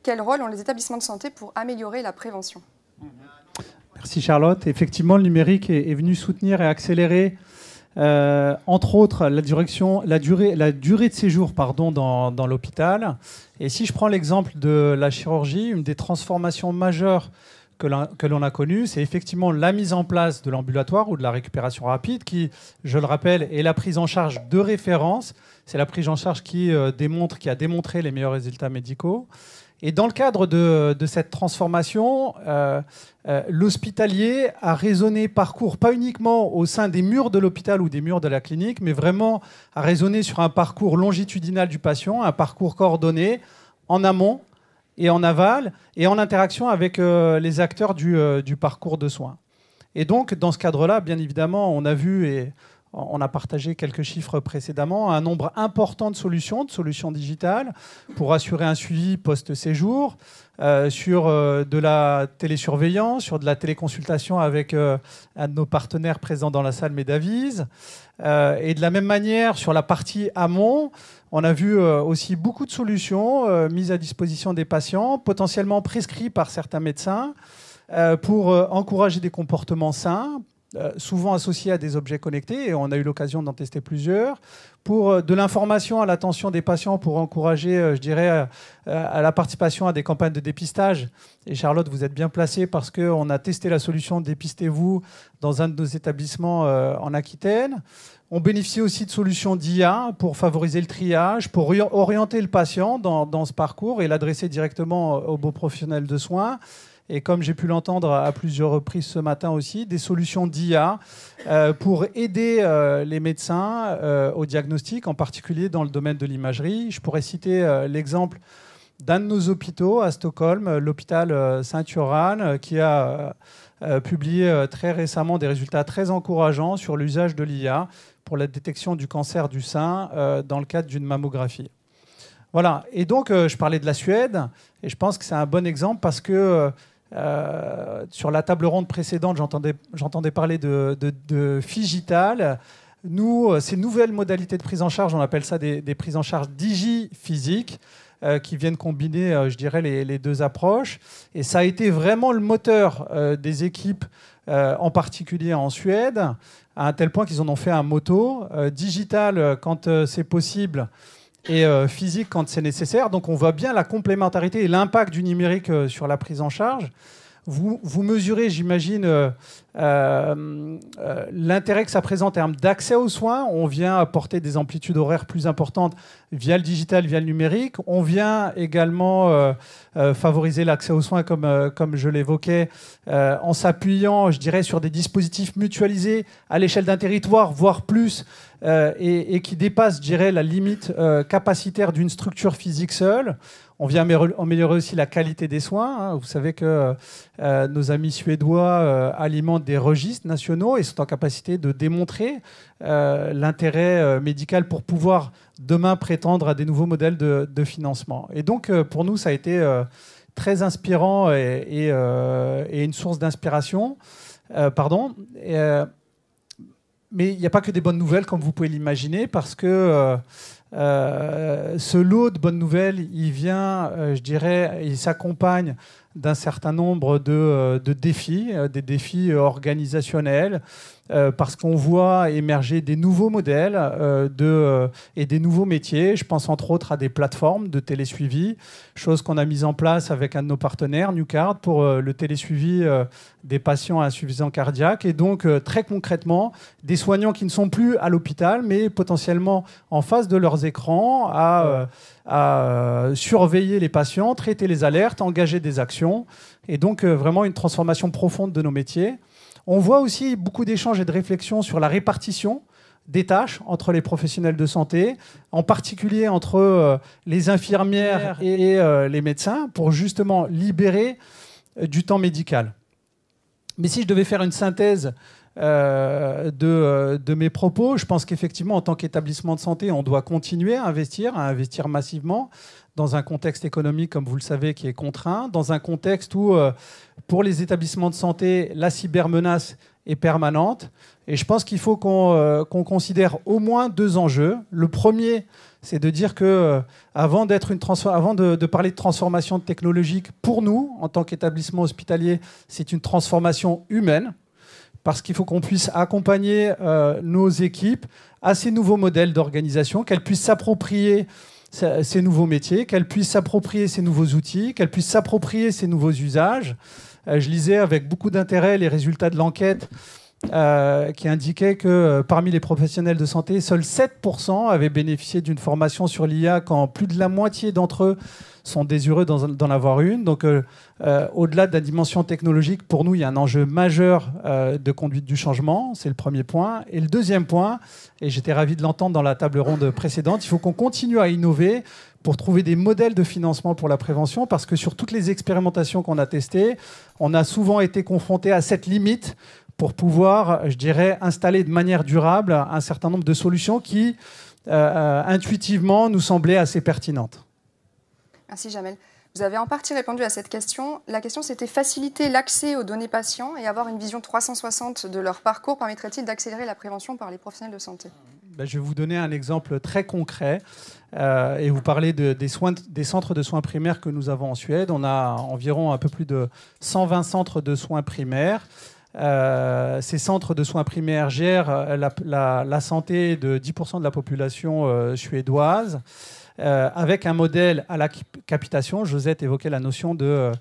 Quel rôle ont les établissements de santé pour améliorer la prévention ? Merci Charlotte. Effectivement, le numérique est venu soutenir et accélérer, entre autres, la durée de séjour dans l'hôpital. Et si je prends l'exemple de la chirurgie, une des transformations majeures que l'on a connu, c'est effectivement la mise en place de l'ambulatoire ou de la récupération rapide qui, je le rappelle, est la prise en charge de référence. C'est la prise en charge qui a démontré les meilleurs résultats médicaux. Et dans le cadre de cette transformation, l'hospitalier a raisonné parcours, pas uniquement au sein des murs de l'hôpital ou des murs de la clinique, mais vraiment a raisonné sur un parcours longitudinal du patient, un parcours coordonné en amont et en aval, et en interaction avec les acteurs du parcours de soins. Et donc, dans ce cadre-là, bien évidemment, on a vu, et on a partagé quelques chiffres précédemment, un nombre important de solutions digitales pour assurer un suivi post-séjour, sur de la télésurveillance, sur de la téléconsultation avec un de nos partenaires présents dans la salle, Medavise. Et de la même manière, sur la partie amont, on a vu aussi beaucoup de solutions mises à disposition des patients, potentiellement prescrits par certains médecins, pour encourager des comportements sains, souvent associés à des objets connectés, et on a eu l'occasion d'en tester plusieurs, pour de l'information à l'attention des patients, pour encourager, je dirais, à la participation à des campagnes de dépistage. Et Charlotte, vous êtes bien placée parce qu'on a testé la solution Dépistez-vous dans un de nos établissements en Aquitaine. On bénéficie aussi de solutions d'IA pour favoriser le triage, pour orienter le patient dans ce parcours et l'adresser directement aux beaux professionnels de soins. Et comme j'ai pu l'entendre à plusieurs reprises ce matin aussi, des solutions d'IA pour aider les médecins au diagnostic, en particulier dans le domaine de l'imagerie. Je pourrais citer l'exemple d'un de nos hôpitaux à Stockholm, l'hôpital Saint-Göran, qui a publié très récemment des résultats très encourageants sur l'usage de l'IA pour la détection du cancer du sein dans le cadre d'une mammographie. Voilà. Et donc, je parlais de la Suède, et je pense que c'est un bon exemple parce que sur la table ronde précédente, j'entendais parler de Figital. Nous, ces nouvelles modalités de prise en charge, on appelle ça des prises en charge digi-physiques, qui viennent combiner, je dirais, les deux approches. Et ça a été vraiment le moteur des équipes, en particulier en Suède, à un tel point qu'ils en ont fait un motto, digital quand c'est possible, et physique quand c'est nécessaire. Donc on voit bien la complémentarité et l'impact du numérique sur la prise en charge. Vous mesurez, j'imagine, l'intérêt que ça présente en termes d'accès aux soins. On vient apporter des amplitudes horaires plus importantes via le digital, via le numérique. On vient également favoriser l'accès aux soins, comme je l'évoquais, en s'appuyant, je dirais, sur des dispositifs mutualisés à l'échelle d'un territoire, voire plus, et qui dépassent, je dirais, la limite capacitaire d'une structure physique seule. On vient améliorer aussi la qualité des soins. Vous savez que nos amis suédois alimentent des registres nationaux et sont en capacité de démontrer l'intérêt médical pour pouvoir demain prétendre à des nouveaux modèles de financement. Et donc, pour nous, ça a été très inspirant et une source d'inspiration. Mais il n'y a pas que des bonnes nouvelles, comme vous pouvez l'imaginer, parce que ce lot de bonnes nouvelles, il vient, je dirais, il s'accompagne d'un certain nombre de défis, des défis organisationnels, parce qu'on voit émerger des nouveaux modèles et des nouveaux métiers. Je pense entre autres à des plateformes de télésuivi, chose qu'on a mise en place avec un de nos partenaires, Newcard, pour le télésuivi des patients à insuffisance cardiaque. Et donc, très concrètement, des soignants qui ne sont plus à l'hôpital, mais potentiellement en face de leurs écrans, à surveiller les patients, traiter les alertes, engager des actions. Et donc, vraiment une transformation profonde de nos métiers. On voit aussi beaucoup d'échanges et de réflexions sur la répartition des tâches entre les professionnels de santé, en particulier entre les infirmières et les médecins, pour justement libérer du temps médical. Mais si je devais faire une synthèse de mes propos, je pense qu'effectivement, en tant qu'établissement de santé, on doit continuer à investir massivement dans un contexte économique, comme vous le savez, qui est contraint, dans un contexte où, pour les établissements de santé, la cybermenace est permanente. Et je pense qu'il faut qu'on considère au moins deux enjeux. Le premier, c'est de dire que avant de parler de transformation technologique, pour nous, en tant qu'établissement hospitalier, c'est une transformation humaine, parce qu'il faut qu'on puisse accompagner nos équipes à ces nouveaux modèles d'organisation, qu'elles puissent s'approprier ces nouveaux métiers, qu'elles puissent s'approprier ces nouveaux outils, qu'elles puissent s'approprier ces nouveaux usages. Je lisais avec beaucoup d'intérêt les résultats de l'enquête qui indiquaient que parmi les professionnels de santé, seuls 7% avaient bénéficié d'une formation sur l'IA, quand plus de la moitié d'entre eux sont désireux d'en avoir une. Donc, au-delà de la dimension technologique, pour nous, il y a un enjeu majeur de conduite du changement. C'est le premier point. Et le deuxième point, et j'étais ravi de l'entendre dans la table ronde précédente, il faut qu'on continue à innover pour trouver des modèles de financement pour la prévention, parce que sur toutes les expérimentations qu'on a testées, on a souvent été confronté à cette limite pour pouvoir, je dirais, installer de manière durable un certain nombre de solutions qui, intuitivement, nous semblaient assez pertinentes. Merci Jamel. Vous avez en partie répondu à cette question. La question, c'était faciliter l'accès aux données patients et avoir une vision 360 de leur parcours permettrait-il d'accélérer la prévention par les professionnels de santé ? Je vais vous donner un exemple très concret. Et vous parlez des centres de soins primaires que nous avons en Suède. On a environ un peu plus de 120 centres de soins primaires. Ces centres de soins primaires gèrent la santé de 10% de la population suédoise, avec un modèle à la capitation. Josette évoquait la notion de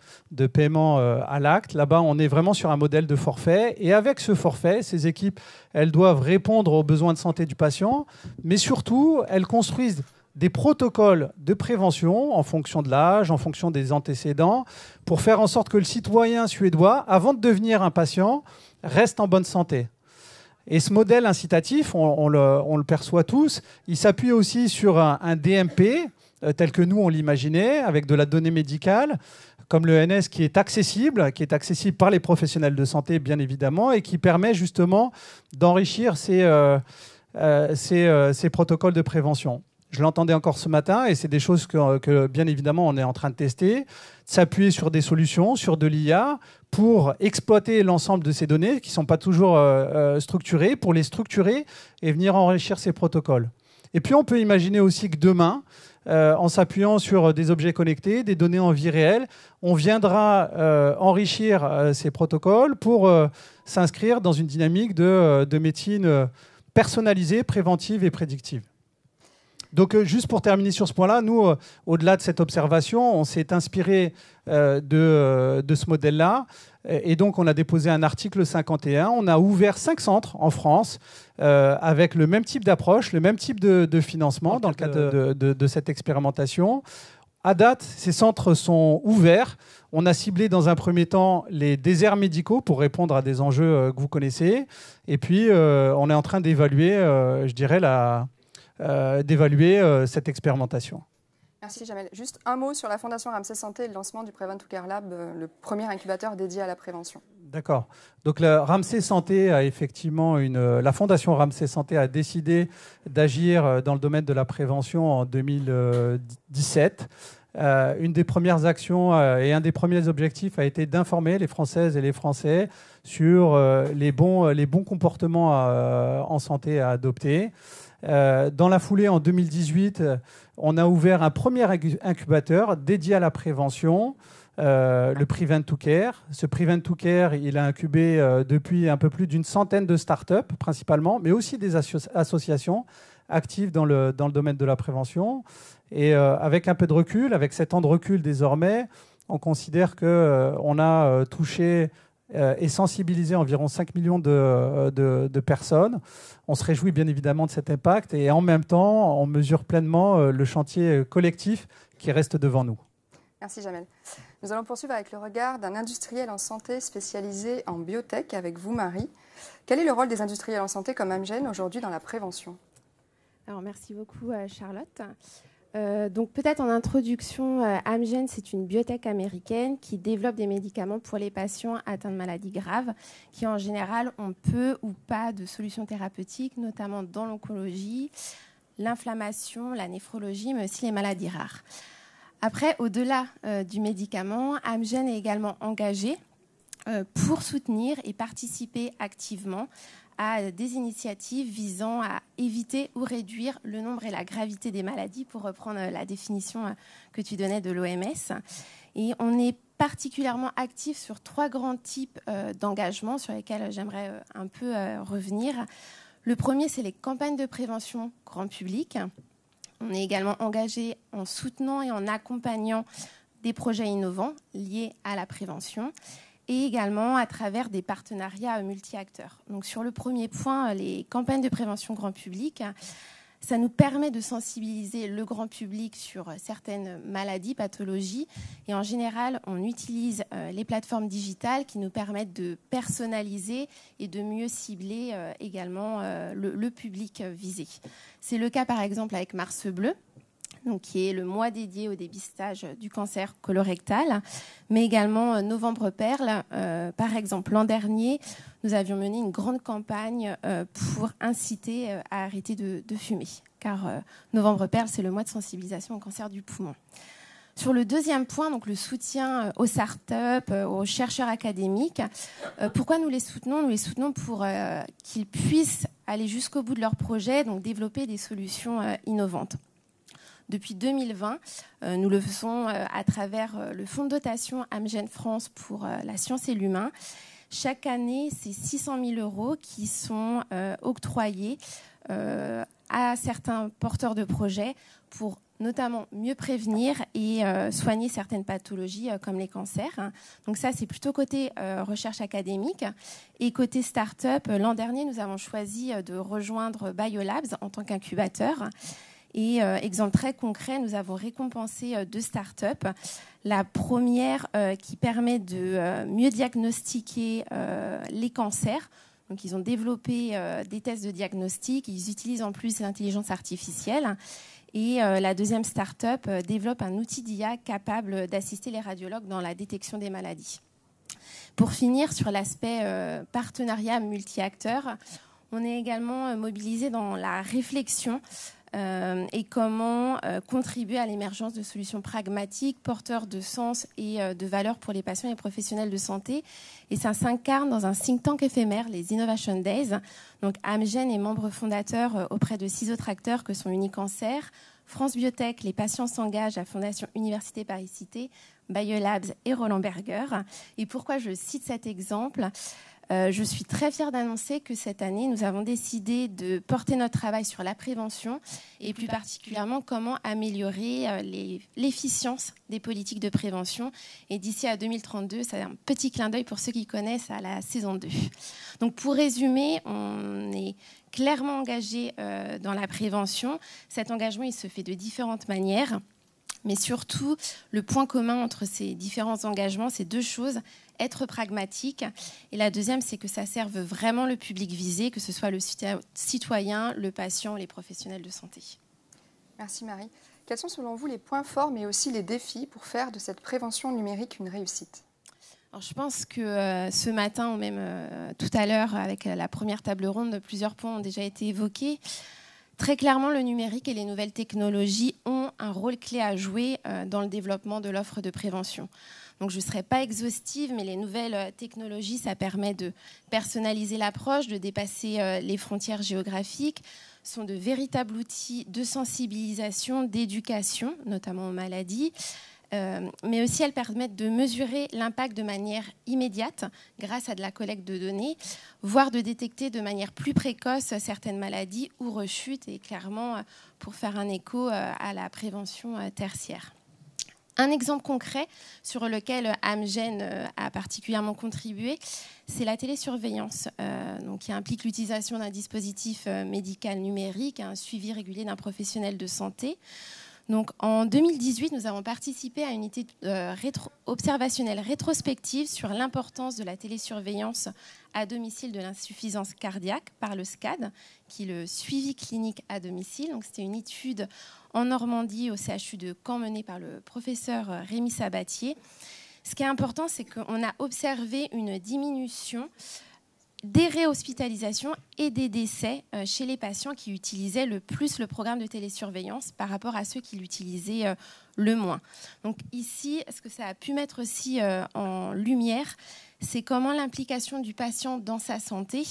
paiement à l'acte. Là-bas, on est vraiment sur un modèle de forfait. Et avec ce forfait, ces équipes, elles doivent répondre aux besoins de santé du patient, mais surtout, elles construisent des protocoles de prévention en fonction de l'âge, en fonction des antécédents, pour faire en sorte que le citoyen suédois, avant de devenir un patient, reste en bonne santé. Et ce modèle incitatif, on le perçoit tous, il s'appuie aussi sur un DMP, tel que nous on l'imaginait, avec de la donnée médicale, comme l'ENS, qui est accessible par les professionnels de santé, bien évidemment, et qui permet justement d'enrichir ces protocoles de prévention. Je l'entendais encore ce matin, et c'est des choses que, bien évidemment, on est en train de tester, s'appuyer sur des solutions, sur de l'IA, pour exploiter l'ensemble de ces données qui ne sont pas toujours structurées, pour les structurer et venir enrichir ces protocoles. Et puis, on peut imaginer aussi que demain, en s'appuyant sur des objets connectés, des données en vie réelle, on viendra enrichir ces protocoles pour s'inscrire dans une dynamique de médecine personnalisée, préventive et prédictive. Donc, juste pour terminer sur ce point-là, nous, au-delà de cette observation, on s'est inspiré de ce modèle-là. Et donc, on a déposé un article 51. On a ouvert 5 centres en France avec le même type d'approche, le même type de financement dans le cadre de cette expérimentation. À date, ces centres sont ouverts. On a ciblé dans un premier temps les déserts médicaux pour répondre à des enjeux que vous connaissez. Et puis, on est en train d'évaluer, je dirais, cette expérimentation. Merci Jamel. Juste un mot sur la Fondation Ramsay Santé et le lancement du Prevent to Care Lab, le premier incubateur dédié à la prévention. D'accord. Donc la Ramsay Santé a effectivement la Fondation Ramsay Santé a décidé d'agir dans le domaine de la prévention en 2017. Une des premières actions et un des premiers objectifs a été d'informer les Françaises et les Français sur les bons comportements en santé à adopter. Dans la foulée, en 2018, on a ouvert un premier incubateur dédié à la prévention, le Prevent to Care. Ce Prevent to Care, il a incubé depuis un peu plus d'une centaine de startups, principalement, mais aussi des associations actives dans le domaine de la prévention. Et avec un peu de recul, avec 7 ans de recul désormais, on considère qu'on a touché et sensibilisé environ 5 millions de personnes. On se réjouit bien évidemment de cet impact et en même temps, on mesure pleinement le chantier collectif qui reste devant nous. Merci Jamel. Nous allons poursuivre avec le regard d'un industriel en santé spécialisé en biotech avec vous, Marie. Quel est le rôle des industriels en santé comme Amgen aujourd'hui dans la prévention ? Alors, merci beaucoup Charlotte. Donc peut-être en introduction, Amgen, c'est une biotech américaine qui développe des médicaments pour les patients atteints de maladies graves qui en général ont peu ou pas de solutions thérapeutiques, notamment dans l'oncologie, l'inflammation, la néphrologie, mais aussi les maladies rares. Après, au-delà du médicament, Amgen est également engagé pour soutenir et participer activement à des initiatives visant à éviter ou réduire le nombre et la gravité des maladies, pour reprendre la définition que tu donnais de l'OMS. Et on est particulièrement actif sur 3 grands types d'engagements sur lesquels j'aimerais un peu revenir. Le premier, c'est les campagnes de prévention grand public. On est également engagé en soutenant et en accompagnant des projets innovants liés à la prévention. et également à travers des partenariats multi-acteurs. Donc sur le premier point, les campagnes de prévention grand public, ça nous permet de sensibiliser le grand public sur certaines maladies, pathologies. Et en général, on utilise les plateformes digitales qui nous permettent de personnaliser et de mieux cibler également le public visé. C'est le cas par exemple avec Mars Bleu, donc, qui est le mois dédié au dépistage du cancer colorectal, mais également Novembre Perle. Par exemple, l'an dernier, nous avions mené une grande campagne pour inciter à arrêter de fumer, car Novembre Perle, c'est le mois de sensibilisation au cancer du poumon. Sur le deuxième point, donc le soutien aux startups, aux chercheurs académiques, pourquoi nous les soutenons ? Nous les soutenons pour qu'ils puissent aller jusqu'au bout de leur projet, donc développer des solutions innovantes. Depuis 2020, nous le faisons à travers le fonds de dotation Amgen France pour la science et l'humain. Chaque année, c'est 600 000 € qui sont octroyés à certains porteurs de projets pour notamment mieux prévenir et soigner certaines pathologies comme les cancers. Donc ça, c'est plutôt côté recherche académique. Et côté start-up, l'an dernier, nous avons choisi de rejoindre Biolabs en tant qu'incubateur. Et exemple très concret, nous avons récompensé 2 startups. La première qui permet de mieux diagnostiquer les cancers. Donc, ils ont développé des tests de diagnostic. Ils utilisent en plus l'intelligence artificielle. Et la deuxième start-up développe un outil d'IA capable d'assister les radiologues dans la détection des maladies. Pour finir, sur l'aspect partenariat multi-acteurs, on est également mobilisé dans la réflexion et comment contribuer à l'émergence de solutions pragmatiques, porteurs de sens et de valeur pour les patients et les professionnels de santé. Et ça s'incarne dans un think tank éphémère, les Innovation Days. Donc Amgen est membre fondateur auprès de 6 autres acteurs que sont Unicancer, France Biotech, Les Patients s'engagent, la Fondation Université Paris-Cité, Biolabs et Roland Berger. Et pourquoi je cite cet exemple ? Je suis très fière d'annoncer que cette année, nous avons décidé de porter notre travail sur la prévention et plus particulièrement comment améliorer l'efficience des politiques de prévention. Et d'ici à 2032, c'est un petit clin d'œil pour ceux qui connaissent à la saison 2. Donc pour résumer, on est clairement engagé dans la prévention. Cet engagement, il se fait de différentes manières. Mais surtout, le point commun entre ces différents engagements, c'est 2 choses. Être pragmatique. Et la deuxième, c'est que ça serve vraiment le public visé, que ce soit le citoyen, le patient, les professionnels de santé. Merci Marie. Quels sont selon vous les points forts, mais aussi les défis pour faire de cette prévention numérique une réussite ? Alors, je pense que ce matin, ou même tout à l'heure, avec la première table ronde, plusieurs points ont déjà été évoqués. Très clairement, le numérique et les nouvelles technologies ont un rôle clé à jouer dans le développement de l'offre de prévention. Donc, je ne serai pas exhaustive, mais les nouvelles technologies, ça permet de personnaliser l'approche, de dépasser les frontières géographiques, sont de véritables outils de sensibilisation, d'éducation, notamment aux maladies, mais aussi elles permettent de mesurer l'impact de manière immédiate grâce à de la collecte de données, voire de détecter de manière plus précoce certaines maladies ou rechutes, et clairement pour faire un écho à la prévention tertiaire. Un exemple concret sur lequel Amgen a particulièrement contribué, c'est la télésurveillance, qui implique l'utilisation d'un dispositif médical numérique, un suivi régulier d'un professionnel de santé. Donc, en 2018, nous avons participé à une étude observationnelle rétrospective sur l'importance de la télésurveillance à domicile de l'insuffisance cardiaque par le SCAD, qui est le suivi clinique à domicile. Donc, c'était une étude en Normandie au CHU de Caen menée par le professeur Rémi Sabatier. Ce qui est important, c'est qu'on a observé une diminution des réhospitalisations et des décès chez les patients qui utilisaient le plus le programme de télésurveillance par rapport à ceux qui l'utilisaient le moins. Donc ici, ce que ça a pu mettre aussi en lumière, c'est comment l'implication du patient dans sa santé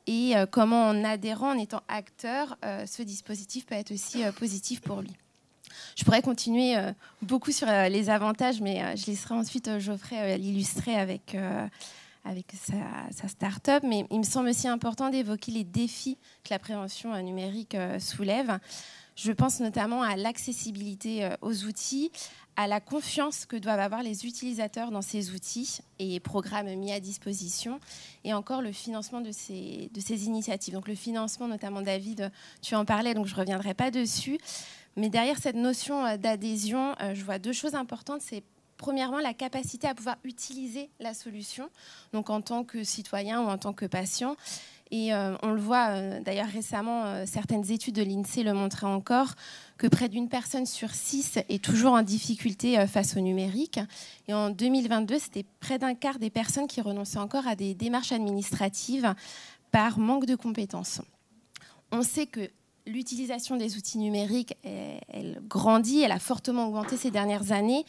et comment en adhérant, en étant acteur, ce dispositif peut être aussi positif pour lui. Je pourrais continuer beaucoup sur les avantages, mais je laisserai ensuite Geoffrey l'illustrer avec sa start-up, mais il me semble aussi important d'évoquer les défis que la prévention numérique soulève. Je pense notamment à l'accessibilité aux outils, à la confiance que doivent avoir les utilisateurs dans ces outils et programmes mis à disposition, et encore le financement de ces initiatives. Donc le financement, notamment David, tu en parlais, donc je ne reviendrai pas dessus. Mais derrière cette notion d'adhésion, je vois deux choses importantes. C'est premièrement la capacité à pouvoir utiliser la solution, donc en tant que citoyen ou en tant que patient. Et on le voit d'ailleurs récemment, certaines études de l'INSEE le montraient encore, que près d'une personne sur 6 est toujours en difficulté face au numérique. Et en 2022, c'était près d'un quart des personnes qui renonçaient encore à des démarches administratives par manque de compétences. On sait que l'utilisation des outils numériques, elle grandit, elle a fortement augmenté ces dernières années.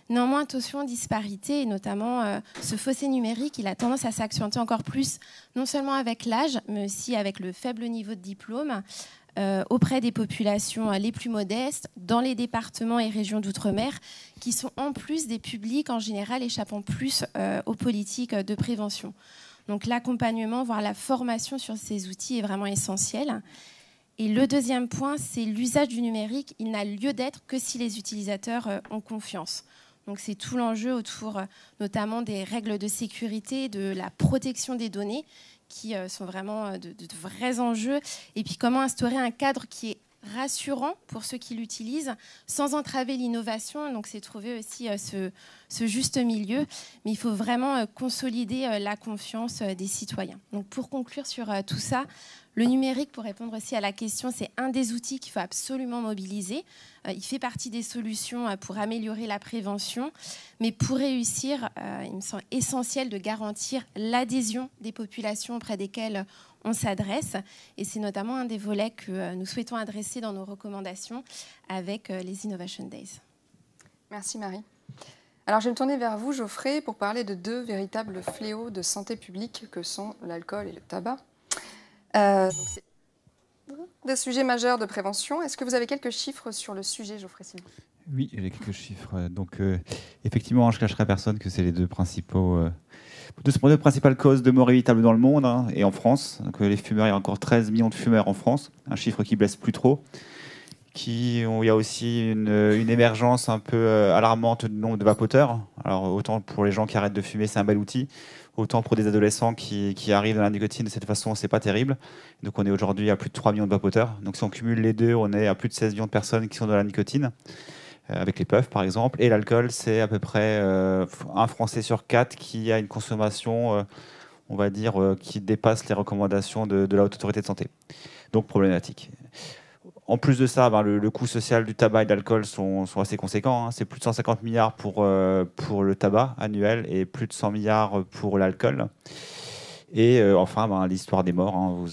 Néanmoins, attention aux disparités, et notamment ce fossé numérique, il a tendance à s'accentuer encore plus, non seulement avec l'âge, mais aussi avec le faible niveau de diplôme auprès des populations les plus modestes, dans les départements et régions d'outre-mer, qui sont en plus des publics en général échappant plus aux politiques de prévention. Donc l'accompagnement, voire la formation sur ces outils est vraiment essentiel. Et le deuxième point, c'est l'usage du numérique. Il n'a lieu d'être que si les utilisateurs ont confiance. Donc c'est tout l'enjeu autour notamment des règles de sécurité, de la protection des données, qui sont vraiment de vrais enjeux. Et puis comment instaurer un cadre qui est rassurant pour ceux qui l'utilisent, sans entraver l'innovation. Donc c'est trouver aussi ce juste milieu. Mais il faut vraiment consolider la confiance des citoyens. Donc pour conclure sur tout ça, le numérique, pour répondre aussi à la question, c'est un des outils qu'il faut absolument mobiliser. Il fait partie des solutions pour améliorer la prévention. Mais pour réussir, il me semble essentiel de garantir l'adhésion des populations auprès desquelles on s'adresse. Et c'est notamment un des volets que nous souhaitons adresser dans nos recommandations avec les Innovation Days. Merci Marie. Alors je vais me tourner vers vous, Geoffrey, pour parler de deux véritables fléaux de santé publique que sont l'alcool et le tabac. C'est des sujets majeurs de prévention. Est-ce que vous avez quelques chiffres sur le sujet, Geoffrey Sylvain ? Oui, j'ai quelques chiffres. Donc, effectivement, je ne cacherai à personne que c'est les deux principales causes de mort évitable dans le monde, hein, et en France. Donc, les fumeurs, il y a encore 13 millions de fumeurs en France, un chiffre qui ne blesse plus trop. Il y a aussi une émergence un peu alarmante du nombre de vapoteurs. Alors, autant pour les gens qui arrêtent de fumer, c'est un bel outil. Autant pour des adolescents qui arrivent dans la nicotine de cette façon, c'est pas terrible. Donc on est aujourd'hui à plus de 3 millions de vapoteurs. Donc si on cumule les deux, on est à plus de 16 millions de personnes qui sont dans la nicotine, avec les puffs par exemple. Et l'alcool, c'est à peu près un Français sur 4 qui a une consommation, on va dire, qui dépasse les recommandations de la Haute Autorité de Santé. Donc problématique. En plus de ça, le coût social du tabac et de l'alcool sont assez conséquents, hein. C'est plus de 150 milliards pour le tabac annuel et plus de 100 milliards pour l'alcool. Et enfin, l'histoire des morts. Hein.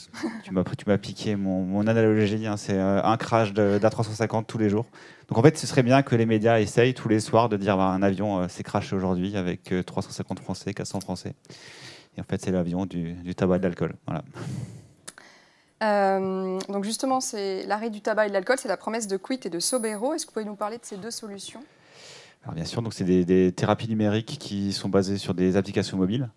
Tu m'as piqué mon analogie. Hein. C'est un crash d'A350 tous les jours. Donc en fait, ce serait bien que les médias essayent tous les soirs de dire un avion s'est crashé aujourd'hui avec 350 Français, 400 Français. Et en fait, c'est l'avion du tabac et de l'alcool. Voilà. Donc justement, c'est l'arrêt du tabac et de l'alcool, c'est la promesse de Quit et de Sobero. Est-ce que vous pouvez nous parler de ces deux solutions ? Alors bien sûr, donc c'est des thérapies numériques qui sont basées sur des applications mobiles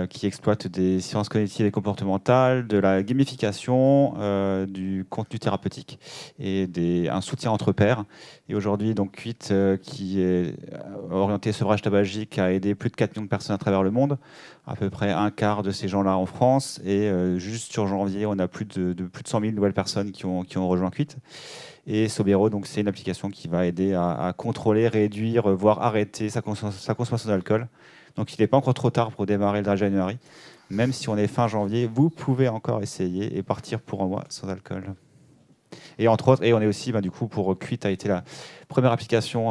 qui exploitent des sciences cognitives et comportementales, de la gamification, du contenu thérapeutique et un soutien entre pairs. Et aujourd'hui, donc Quit, qui est orienté sevrage tabagique, a aidé plus de 4 millions de personnes à travers le monde, à peu près un quart de ces gens-là en France. Et juste sur janvier, on a plus de 100 000 nouvelles personnes qui ont rejoint Quit. Et Sobero, donc c'est une application qui va aider à contrôler, réduire, voire arrêter sa consommation d'alcool. Donc il n'est pas encore trop tard pour démarrer le Dry January. Même si on est fin janvier, vous pouvez encore essayer et partir pour un mois sans alcool. Et entre autres, et on est aussi, du coup, pour Quit a été la première application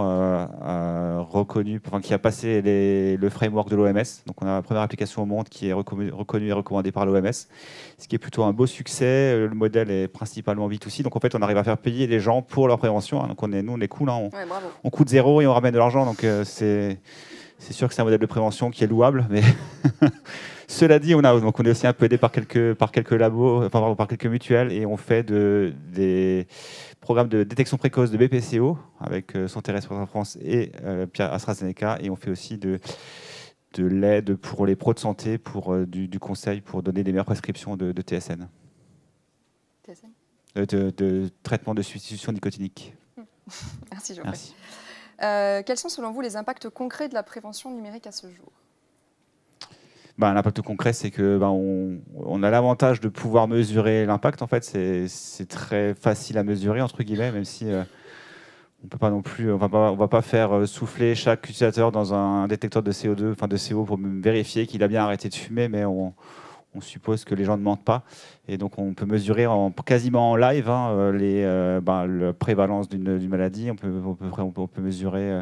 reconnue, qui a passé le framework de l'OMS. Donc on a la première application au monde qui est reconnue et recommandée par l'OMS, ce qui est plutôt un beau succès. Le modèle est principalement B2C. Donc en fait, on arrive à faire payer les gens pour leur prévention. Hein. Donc nous, on est cool. Hein. On coûte zéro et on ramène de l'argent. Donc c'est sûr que c'est un modèle de prévention qui est louable, mais cela dit, on est aussi un peu aidé par quelques labos, par quelques mutuelles, et on fait des programmes de détection précoce de BPCO avec Santé Responsable en France et AstraZeneca, et on fait aussi de l'aide pour les pros de santé, pour du conseil pour donner les meilleures prescriptions de TSN. TSN de traitement de substitution nicotinique. Merci Geoffrey. Quels sont selon vous les impacts concrets de la prévention numérique à ce jour? L'impact concret, c'est que on a l'avantage de pouvoir mesurer l'impact. En fait, c'est très facile à mesurer, entre guillemets, même si on peut pas non plus, on va pas faire souffler chaque utilisateur dans un détecteur de CO2, enfin de CO, pour vérifier qu'il a bien arrêté de fumer, mais on suppose que les gens ne mentent pas. Et donc, on peut mesurer quasiment en live la prévalence d'une maladie. On peut mesurer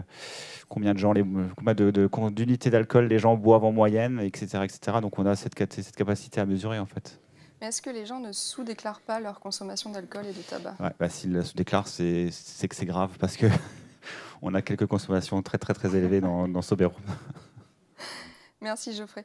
combien de gens, combien d'unités d'alcool les gens boivent en moyenne, etc., etc. Donc, on a cette capacité à mesurer, en fait. Mais est-ce que les gens ne sous-déclarent pas leur consommation d'alcool et de tabac? S'ils la sous-déclarent, c'est que c'est grave, parce que on a quelques consommations très, très, très élevées dans Soberon. Merci, Geoffrey.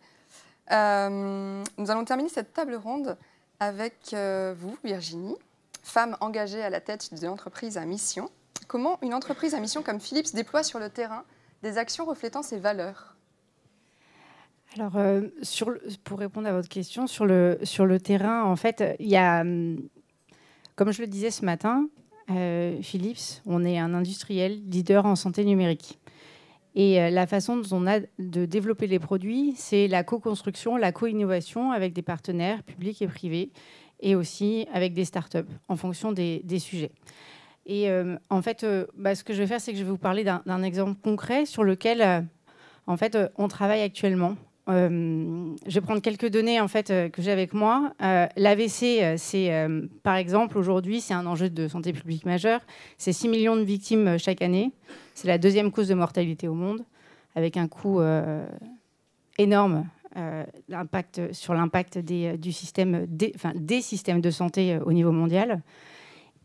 Nous allons terminer cette table ronde avec vous, Virginie, femme engagée à la tête d'une entreprise à mission. Comment une entreprise à mission comme Philips déploie sur le terrain des actions reflétant ses valeurs? Alors, pour répondre à votre question, sur le terrain, en fait, il y a, comme je le disais ce matin, Philips, on est un industriel leader en santé numérique. Et la façon dont on a de développer les produits, c'est la co-construction, la co-innovation avec des partenaires publics et privés, et aussi avec des startups, en fonction des sujets. Et en fait, ce que je vais faire, c'est que je vais vous parler d'un exemple concret sur lequel, en fait, on travaille actuellement. Je vais prendre quelques données en fait, que j'ai avec moi. L'AVC, par exemple, aujourd'hui, c'est un enjeu de santé publique majeur. C'est 6 millions de victimes chaque année. C'est la deuxième cause de mortalité au monde, avec un coût énorme sur l'impact des systèmes de santé au niveau mondial.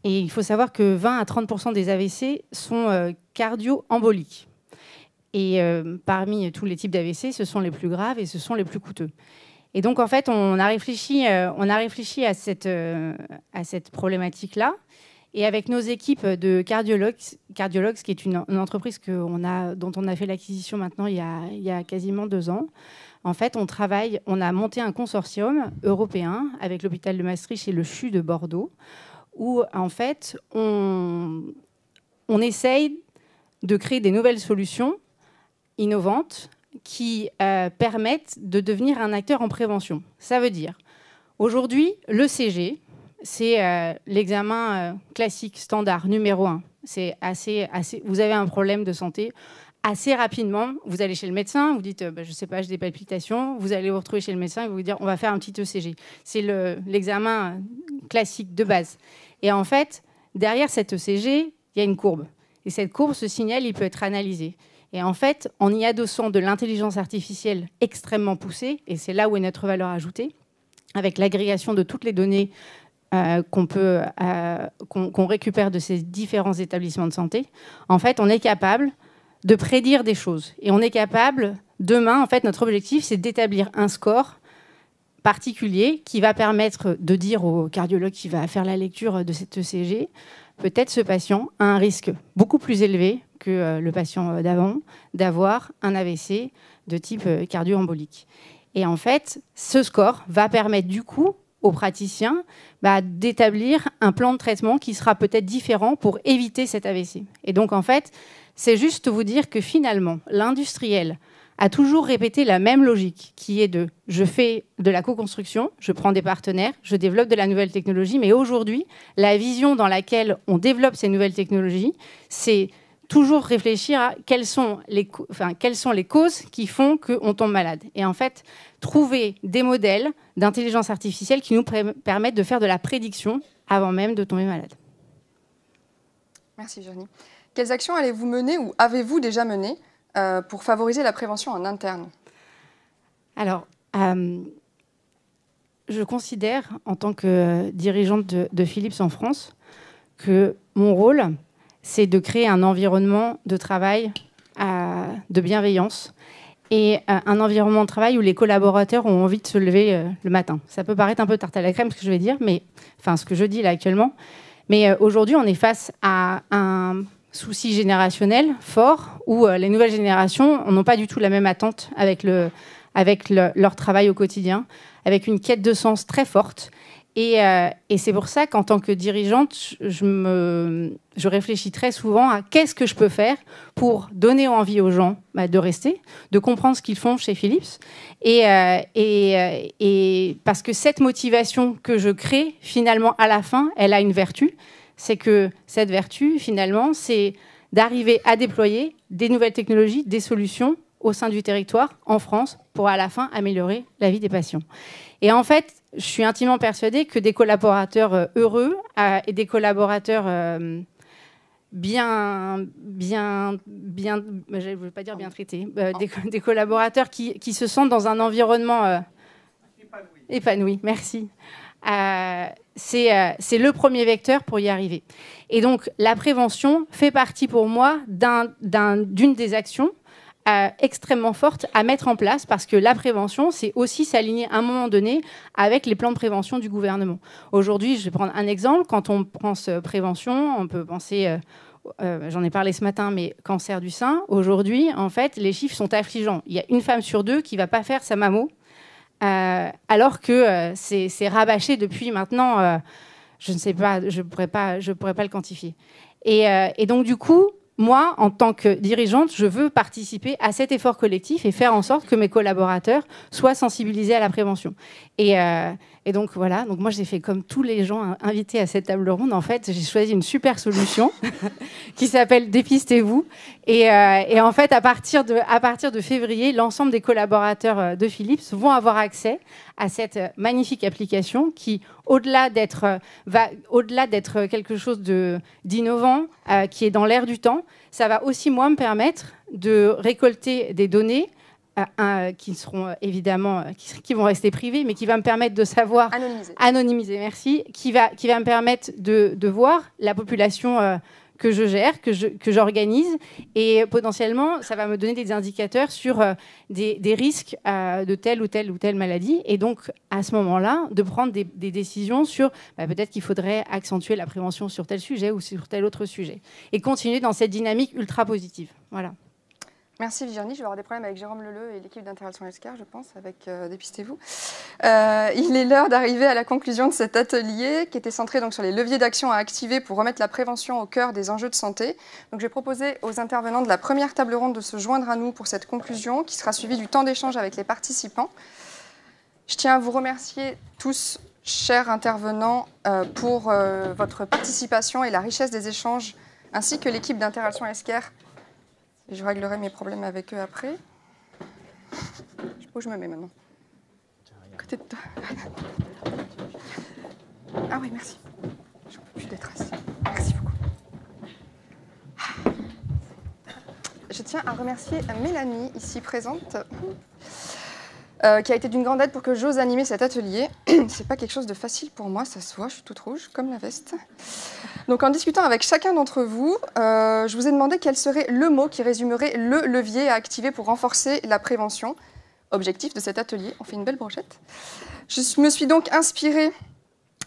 Et il faut savoir que 20 à 30% des AVC sont cardio-emboliques. Et parmi tous les types d'AVC, ce sont les plus graves et ce sont les plus coûteux. Et donc, en fait, on a réfléchi à cette problématique-là. Et avec nos équipes de cardiologues, qui est une entreprise dont on a fait l'acquisition maintenant il y a quasiment 2 ans, en fait, on a monté un consortium européen avec l'hôpital de Maastricht et le CHU de Bordeaux, où, en fait, on essaye de créer des nouvelles solutions innovantes qui permettent de devenir un acteur en prévention. Ça veut dire, aujourd'hui, l'ECG, c'est l'examen classique, standard, numéro 1. C'est vous avez un problème de santé, assez rapidement, vous allez chez le médecin, vous dites, je ne sais pas, j'ai des palpitations, vous allez vous retrouver chez le médecin et vous dire, on va faire un petit ECG. C'est l'examen classique de base. Et en fait, derrière cet ECG, il y a une courbe. Et cette courbe, ce signal, il peut être analysé. Et en fait, en y adossant de l'intelligence artificielle extrêmement poussée, et c'est là où est notre valeur ajoutée, avec l'agrégation de toutes les données qu'on récupère de ces différents établissements de santé, en fait, on est capable de prédire des choses. Et on est capable, demain, en fait, notre objectif, c'est d'établir un score particulier qui va permettre de dire au cardiologue qui va faire la lecture de cet ECG, peut-être ce patient a un risque beaucoup plus élevé que le patient d'avant d'avoir un AVC de type cardio-embolique. Et en fait, ce score va permettre du coup aux praticiens d'établir un plan de traitement qui sera peut-être différent pour éviter cet AVC. Et donc, en fait, c'est juste vous dire que finalement, l'industriel a toujours répété la même logique, qui est je fais de la co-construction, je prends des partenaires, je développe de la nouvelle technologie, mais aujourd'hui, la vision dans laquelle on développe ces nouvelles technologies, c'est toujours réfléchir à quelles sont les causes qui font qu'on tombe malade. Et en fait, trouver des modèles d'intelligence artificielle qui nous permettent de faire de la prédiction avant même de tomber malade. Merci Virginie. Quelles actions allez-vous mener ou avez-vous déjà mené pour favoriser la prévention en interne? Alors, je considère, en tant que dirigeante de Philips en France, que mon rôle, c'est de créer un environnement de travail de bienveillance et un environnement de travail où les collaborateurs ont envie de se lever le matin. Ça peut paraître un peu tarte à la crème, ce que je vais dire, ce que je dis là actuellement. Mais aujourd'hui, on est face à un souci générationnel fort où les nouvelles générations n'ont pas du tout la même attente avec leur travail au quotidien, avec une quête de sens très forte. Et c'est pour ça qu'en tant que dirigeante, je réfléchis très souvent à qu'est-ce que je peux faire pour donner envie aux gens de rester, de comprendre ce qu'ils font chez Philips. Et parce que cette motivation que je crée, finalement, à la fin, elle a une vertu. C'est que cette vertu, finalement, c'est d'arriver à déployer des nouvelles technologies, des solutions au sein du territoire, en France, pour à la fin améliorer la vie des patients. Et en fait, je suis intimement persuadée que des collaborateurs heureux et des collaborateurs bien, je ne veux pas dire bien traités, des collaborateurs qui se sentent dans un environnement épanoui. Merci. C'est le premier vecteur pour y arriver. Et donc, la prévention fait partie pour moi d'une des actions extrêmement forte à mettre en place, parce que la prévention, c'est aussi s'aligner à un moment donné avec les plans de prévention du gouvernement. Aujourd'hui, je vais prendre un exemple. Quand on pense prévention, on peut penser, j'en ai parlé ce matin, mais cancer du sein. Aujourd'hui, en fait, les chiffres sont affligeants. Il y a une femme sur deux qui ne va pas faire sa mammo, alors que c'est rabâché depuis maintenant, je ne sais pas, je pourrais pas le quantifier. Et donc, du coup, moi, en tant que dirigeante, je veux participer à cet effort collectif et faire en sorte que mes collaborateurs soient sensibilisés à la prévention. Et donc, voilà. Donc, moi, j'ai fait comme tous les gens invités à cette table ronde. En fait, j'ai choisi une super solution qui s'appelle Dépistez-vous. Et en fait, à partir de février, l'ensemble des collaborateurs de Philips vont avoir accès à cette magnifique application qui, au-delà d'être quelque chose d'innovant, qui est dans l'air du temps, ça va aussi, moi, me permettre de récolter des données qui seront évidemment, qui vont rester privées, mais qui va me permettre de savoir... Anonymiser, merci. Qui va me permettre de voir la population que je gère, que j'organise, et potentiellement, ça va me donner des indicateurs sur des risques de telle ou telle maladie, et donc, à ce moment-là, de prendre des décisions sur peut-être qu'il faudrait accentuer la prévention sur tel sujet ou sur tel autre sujet, et continuer dans cette dynamique ultra positive. Voilà. Merci Virginie. Je vais avoir des problèmes avec Jérôme Leleu et l'équipe d'Interaction Healthcare, je pense, avec Dépistez-vous. Il est l'heure d'arriver à la conclusion de cet atelier qui était centré donc, sur les leviers d'action à activer pour remettre la prévention au cœur des enjeux de santé. Donc, je vais proposer aux intervenants de la première table ronde de se joindre à nous pour cette conclusion qui sera suivie du temps d'échange avec les participants. Je tiens à vous remercier tous, chers intervenants, pour votre participation et la richesse des échanges, ainsi que l'équipe d'Interaction Healthcare. Je réglerai mes problèmes avec eux après. Je sais pas où je me mets maintenant. À côté de toi. Ah oui, merci. Je ne peux plus des traces. Merci beaucoup. Je tiens à remercier Mélanie, ici présente, qui a été d'une grande aide pour que j'ose animer cet atelier. C'est pas quelque chose de facile pour moi, ça se voit, je suis toute rouge, comme la veste. Donc en discutant avec chacun d'entre vous, je vous ai demandé quel serait le mot qui résumerait le levier à activer pour renforcer la prévention. Objectif de cet atelier, on fait une belle brochette. Je me suis donc inspirée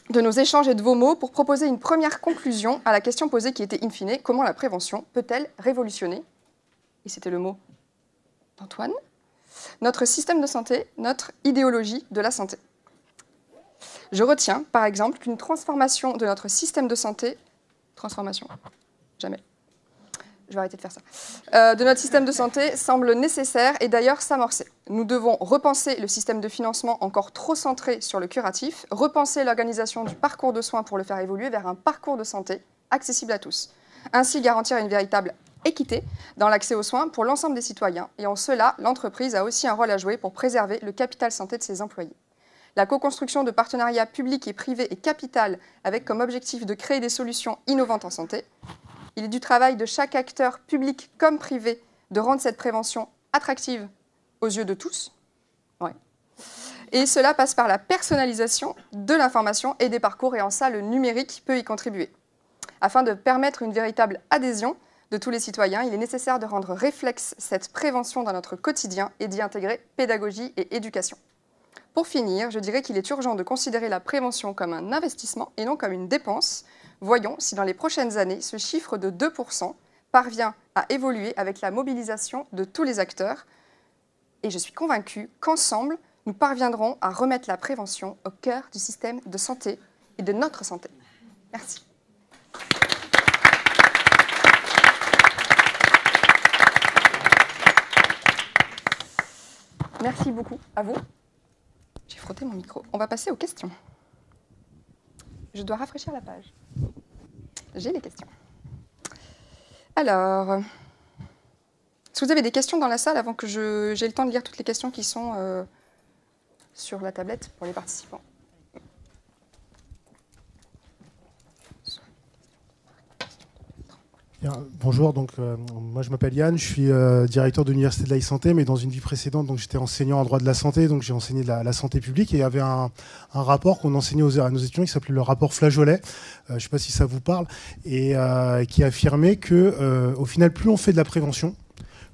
de nos échanges et de vos mots pour proposer une première conclusion à la question posée qui était in fine, comment la prévention peut-elle révolutionner, et c'était le mot d'Antoine, notre système de santé, notre idéologie de la santé. Je retiens, par exemple, qu'une transformation de notre système de santé... Transformation, jamais. Je vais arrêter de faire ça. De notre système de santé semble nécessaire et d'ailleurs s'amorcer. Nous devons repenser le système de financement encore trop centré sur le curatif, repenser l'organisation du parcours de soins pour le faire évoluer vers un parcours de santé accessible à tous. Ainsi garantir une véritable équité dans l'accès aux soins pour l'ensemble des citoyens. Et en cela, l'entreprise a aussi un rôle à jouer pour préserver le capital santé de ses employés. La co-construction de partenariats publics et privés est capitale avec comme objectif de créer des solutions innovantes en santé. Il est du travail de chaque acteur, public comme privé, de rendre cette prévention attractive aux yeux de tous. Ouais. Et cela passe par la personnalisation de l'information et des parcours, et en ça, le numérique peut y contribuer. Afin de permettre une véritable adhésion de tous les citoyens, il est nécessaire de rendre réflexe cette prévention dans notre quotidien et d'y intégrer pédagogie et éducation. Pour finir, je dirais qu'il est urgent de considérer la prévention comme un investissement et non comme une dépense. Voyons si dans les prochaines années, ce chiffre de 2% parvient à évoluer avec la mobilisation de tous les acteurs. Et je suis convaincue qu'ensemble, nous parviendrons à remettre la prévention au cœur du système de santé et de notre santé. Merci. Merci beaucoup à vous. J'ai frotté mon micro. On va passer aux questions. Je dois rafraîchir la page. J'ai les questions. Alors, est-ce que vous avez des questions dans la salle avant que j'ai le temps de lire toutes les questions qui sont sur la tablette pour les participants? Bien, bonjour, donc, moi je m'appelle Yann, je suis directeur de l'Université de la santé, mais dans une vie précédente, donc j'étais enseignant en droit de la santé, donc j'ai enseigné de la santé publique, et il y avait un rapport qu'on enseignait à nos étudiants qui s'appelait le rapport Flageolet, je ne sais pas si ça vous parle, et qui affirmait que au final, plus on fait de la prévention,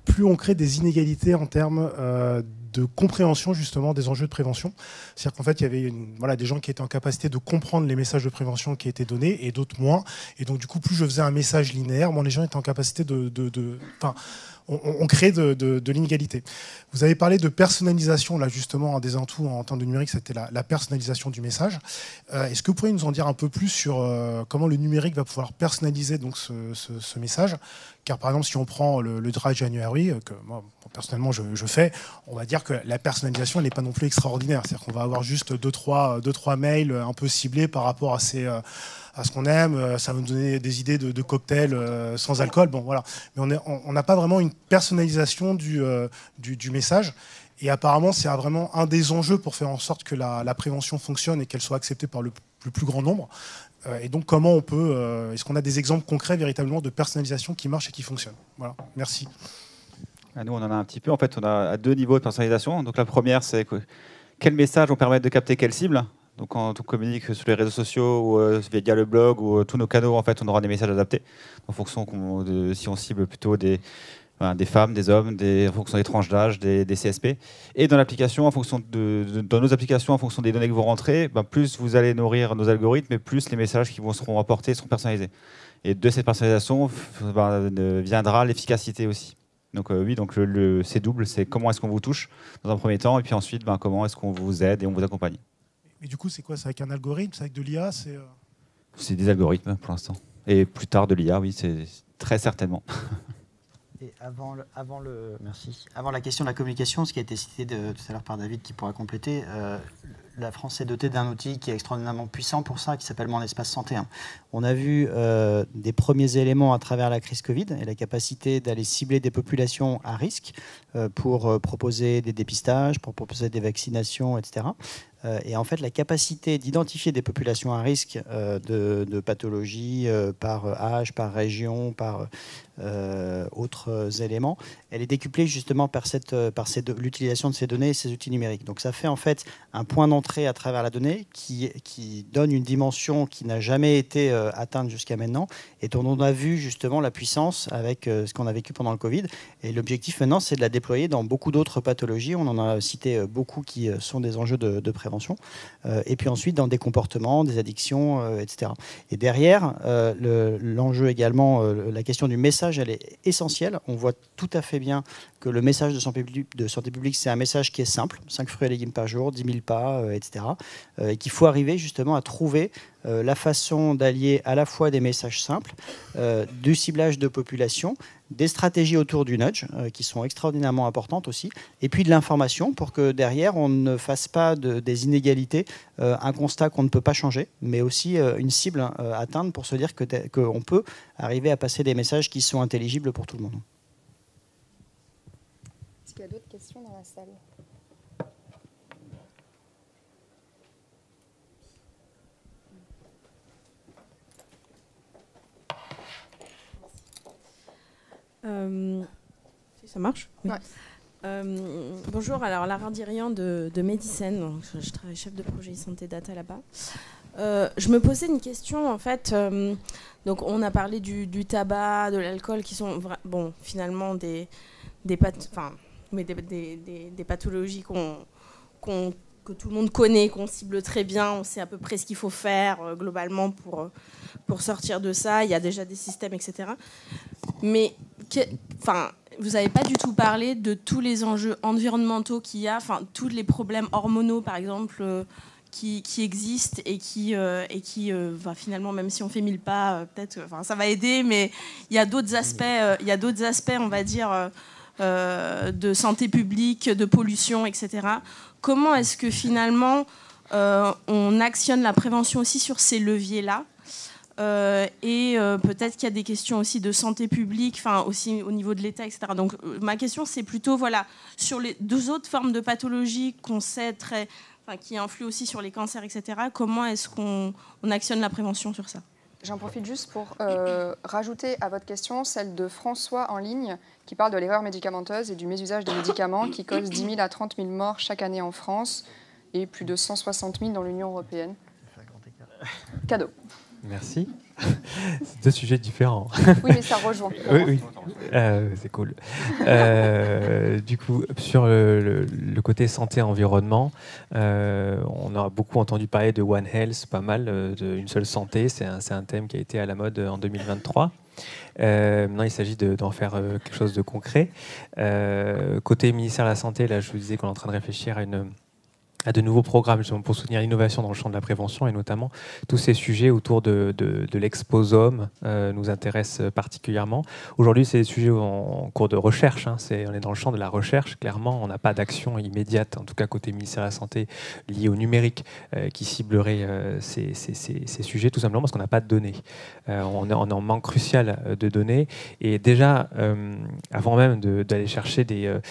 plus on crée des inégalités en termes de compréhension justement des enjeux de prévention. C'est-à-dire qu'en fait, il y avait des gens qui étaient en capacité de comprendre les messages de prévention qui étaient donnés et d'autres moins. Et donc du coup, plus je faisais un message linéaire, moins les gens étaient en capacité on crée de l'inégalité. Vous avez parlé de personnalisation, là justement, un des atouts en termes de numérique, c'était la personnalisation du message. Est-ce que vous pourriez nous en dire un peu plus sur comment le numérique va pouvoir personnaliser donc, ce message? Car par exemple, si on prend le Dry January, que moi personnellement je fais, on va dire que la personnalisation n'est pas non plus extraordinaire. C'est-à-dire qu'on va avoir juste deux, trois mails un peu ciblés par rapport à ce qu'on aime, ça va nous donner des idées de cocktails sans alcool, bon voilà. Mais on n'a pas vraiment une personnalisation du message. Et apparemment, c'est vraiment un des enjeux pour faire en sorte que la prévention fonctionne et qu'elle soit acceptée par le plus grand nombre. Et donc, comment on peut... est-ce qu'on a des exemples concrets véritablement de personnalisation qui marchent et qui fonctionnent? Voilà, merci. Nous, on en a un petit peu. En fait, on a à 2 niveaux de personnalisation. Donc, la première, c'est quels messages vont permettre de capter quelle cible. Donc, quand on communique sur les réseaux sociaux ou via le blog ou tous nos canaux, en fait, on aura des messages adaptés en fonction de si on cible plutôt des femmes, des hommes, en fonction des tranches d'âge, des CSP. Et dans l'application, dans nos applications, en fonction des données que vous rentrez, plus vous allez nourrir nos algorithmes, et plus les messages qui seront apportés seront personnalisés. Et de cette personnalisation viendra l'efficacité aussi. Donc oui, donc c'est double, c'est comment est-ce qu'on vous touche dans un premier temps, et puis ensuite comment est-ce qu'on vous aide et on vous accompagne. Mais du coup, c'est quoi? C'est avec un algorithme? C'est avec de l'IA? C'est des algorithmes pour l'instant. Et plus tard de l'IA, oui, c'est très certainement. Et avant la question de la communication, ce qui a été cité tout à l'heure par David, qui pourra compléter, la France est dotée d'un outil qui est extraordinairement puissant pour ça, qui s'appelle Mon Espace Santé. On a vu des premiers éléments à travers la crise Covid et la capacité d'aller cibler des populations à risque pour proposer des dépistages, pour proposer des vaccinations, etc. Et en fait, la capacité d'identifier des populations à risque de pathologies par âge, par région, par autres éléments, elle est décuplée justement par l'utilisation de ces données et ces outils numériques. Donc ça fait en fait un point d'entrée à travers la donnée qui donne une dimension qui n'a jamais été atteinte jusqu'à maintenant et dont on a vu justement la puissance avec ce qu'on a vécu pendant le Covid. Et l'objectif maintenant, c'est de la déployer dans beaucoup d'autres pathologies. On en a cité beaucoup qui sont des enjeux de prévention. Et puis ensuite dans des comportements, des addictions, etc. Et derrière, l'enjeu également, la question du message, elle est essentielle. On voit tout à fait bien que le message de santé publique, c'est un message qui est simple, 5 fruits et légumes par jour, 10 000 pas, etc. Et qu'il faut arriver justement à trouver la façon d'allier à la fois des messages simples, du ciblage de population, des stratégies autour du nudge, qui sont extraordinairement importantes aussi, et puis de l'information pour que derrière, on ne fasse pas des inégalités, un constat qu'on ne peut pas changer, mais aussi une cible à atteindre pour se dire qu'on peut arriver à passer des messages qui sont intelligibles pour tout le monde. Est-ce qu'il y a d'autres questions dans la salle ? Si ça marche, oui. Ouais. Bonjour, alors Lara Dirian de Medicine, donc je travaille chef de projet e-santé data là-bas. Je me posais une question en fait. Donc on a parlé du tabac, de l'alcool qui sont finalement des pathologies que tout le monde connaît, qu'on cible très bien, on sait à peu près ce qu'il faut faire globalement pour sortir de ça. Il y a déjà des systèmes, etc. Mais vous n'avez pas du tout parlé de tous les enjeux environnementaux qu'il y a, enfin tous les problèmes hormonaux par exemple qui existent et qui finalement, même si on fait 1000 pas, peut-être, ça va aider, mais il y a d'autres aspects, on va dire, de santé publique, de pollution, etc. Comment est-ce que finalement on actionne la prévention aussi sur ces leviers-là? Peut-être qu'il y a des questions aussi de santé publique, aussi au niveau de l'État, etc. Donc ma question, c'est plutôt sur les 2 autres formes de pathologies qu'on sait qui influent aussi sur les cancers, etc. Comment est-ce qu'on actionne la prévention sur ça? J'en profite juste pour rajouter à votre question celle de François en ligne qui parle de l'erreur médicamenteuse et du mésusage des médicaments qui cause 10 000 à 30 000 morts chaque année en France et plus de 160 000 dans l'Union européenne. Cadeau. Merci. C'est 2 sujets différents. Oui, mais ça rejoint. Oui. C'est cool. Du coup, sur le côté santé-environnement, on a beaucoup entendu parler de One Health, pas mal, d'une seule santé. C'est un thème qui a été à la mode en 2023. Maintenant, il s'agit d'en faire quelque chose de concret. Côté ministère de la Santé, là, je vous disais qu'on est en train de réfléchir à de nouveaux programmes justement pour soutenir l'innovation dans le champ de la prévention et notamment tous ces sujets autour de l'exposome nous intéressent particulièrement. Aujourd'hui, c'est des sujets en cours de recherche. On est dans le champ de la recherche. Clairement, on n'a pas d'action immédiate, en tout cas côté ministère de la Santé, liée au numérique qui ciblerait ces sujets, tout simplement parce qu'on n'a pas de données. On est en manque crucial de données. Et déjà, avant même d'aller chercher des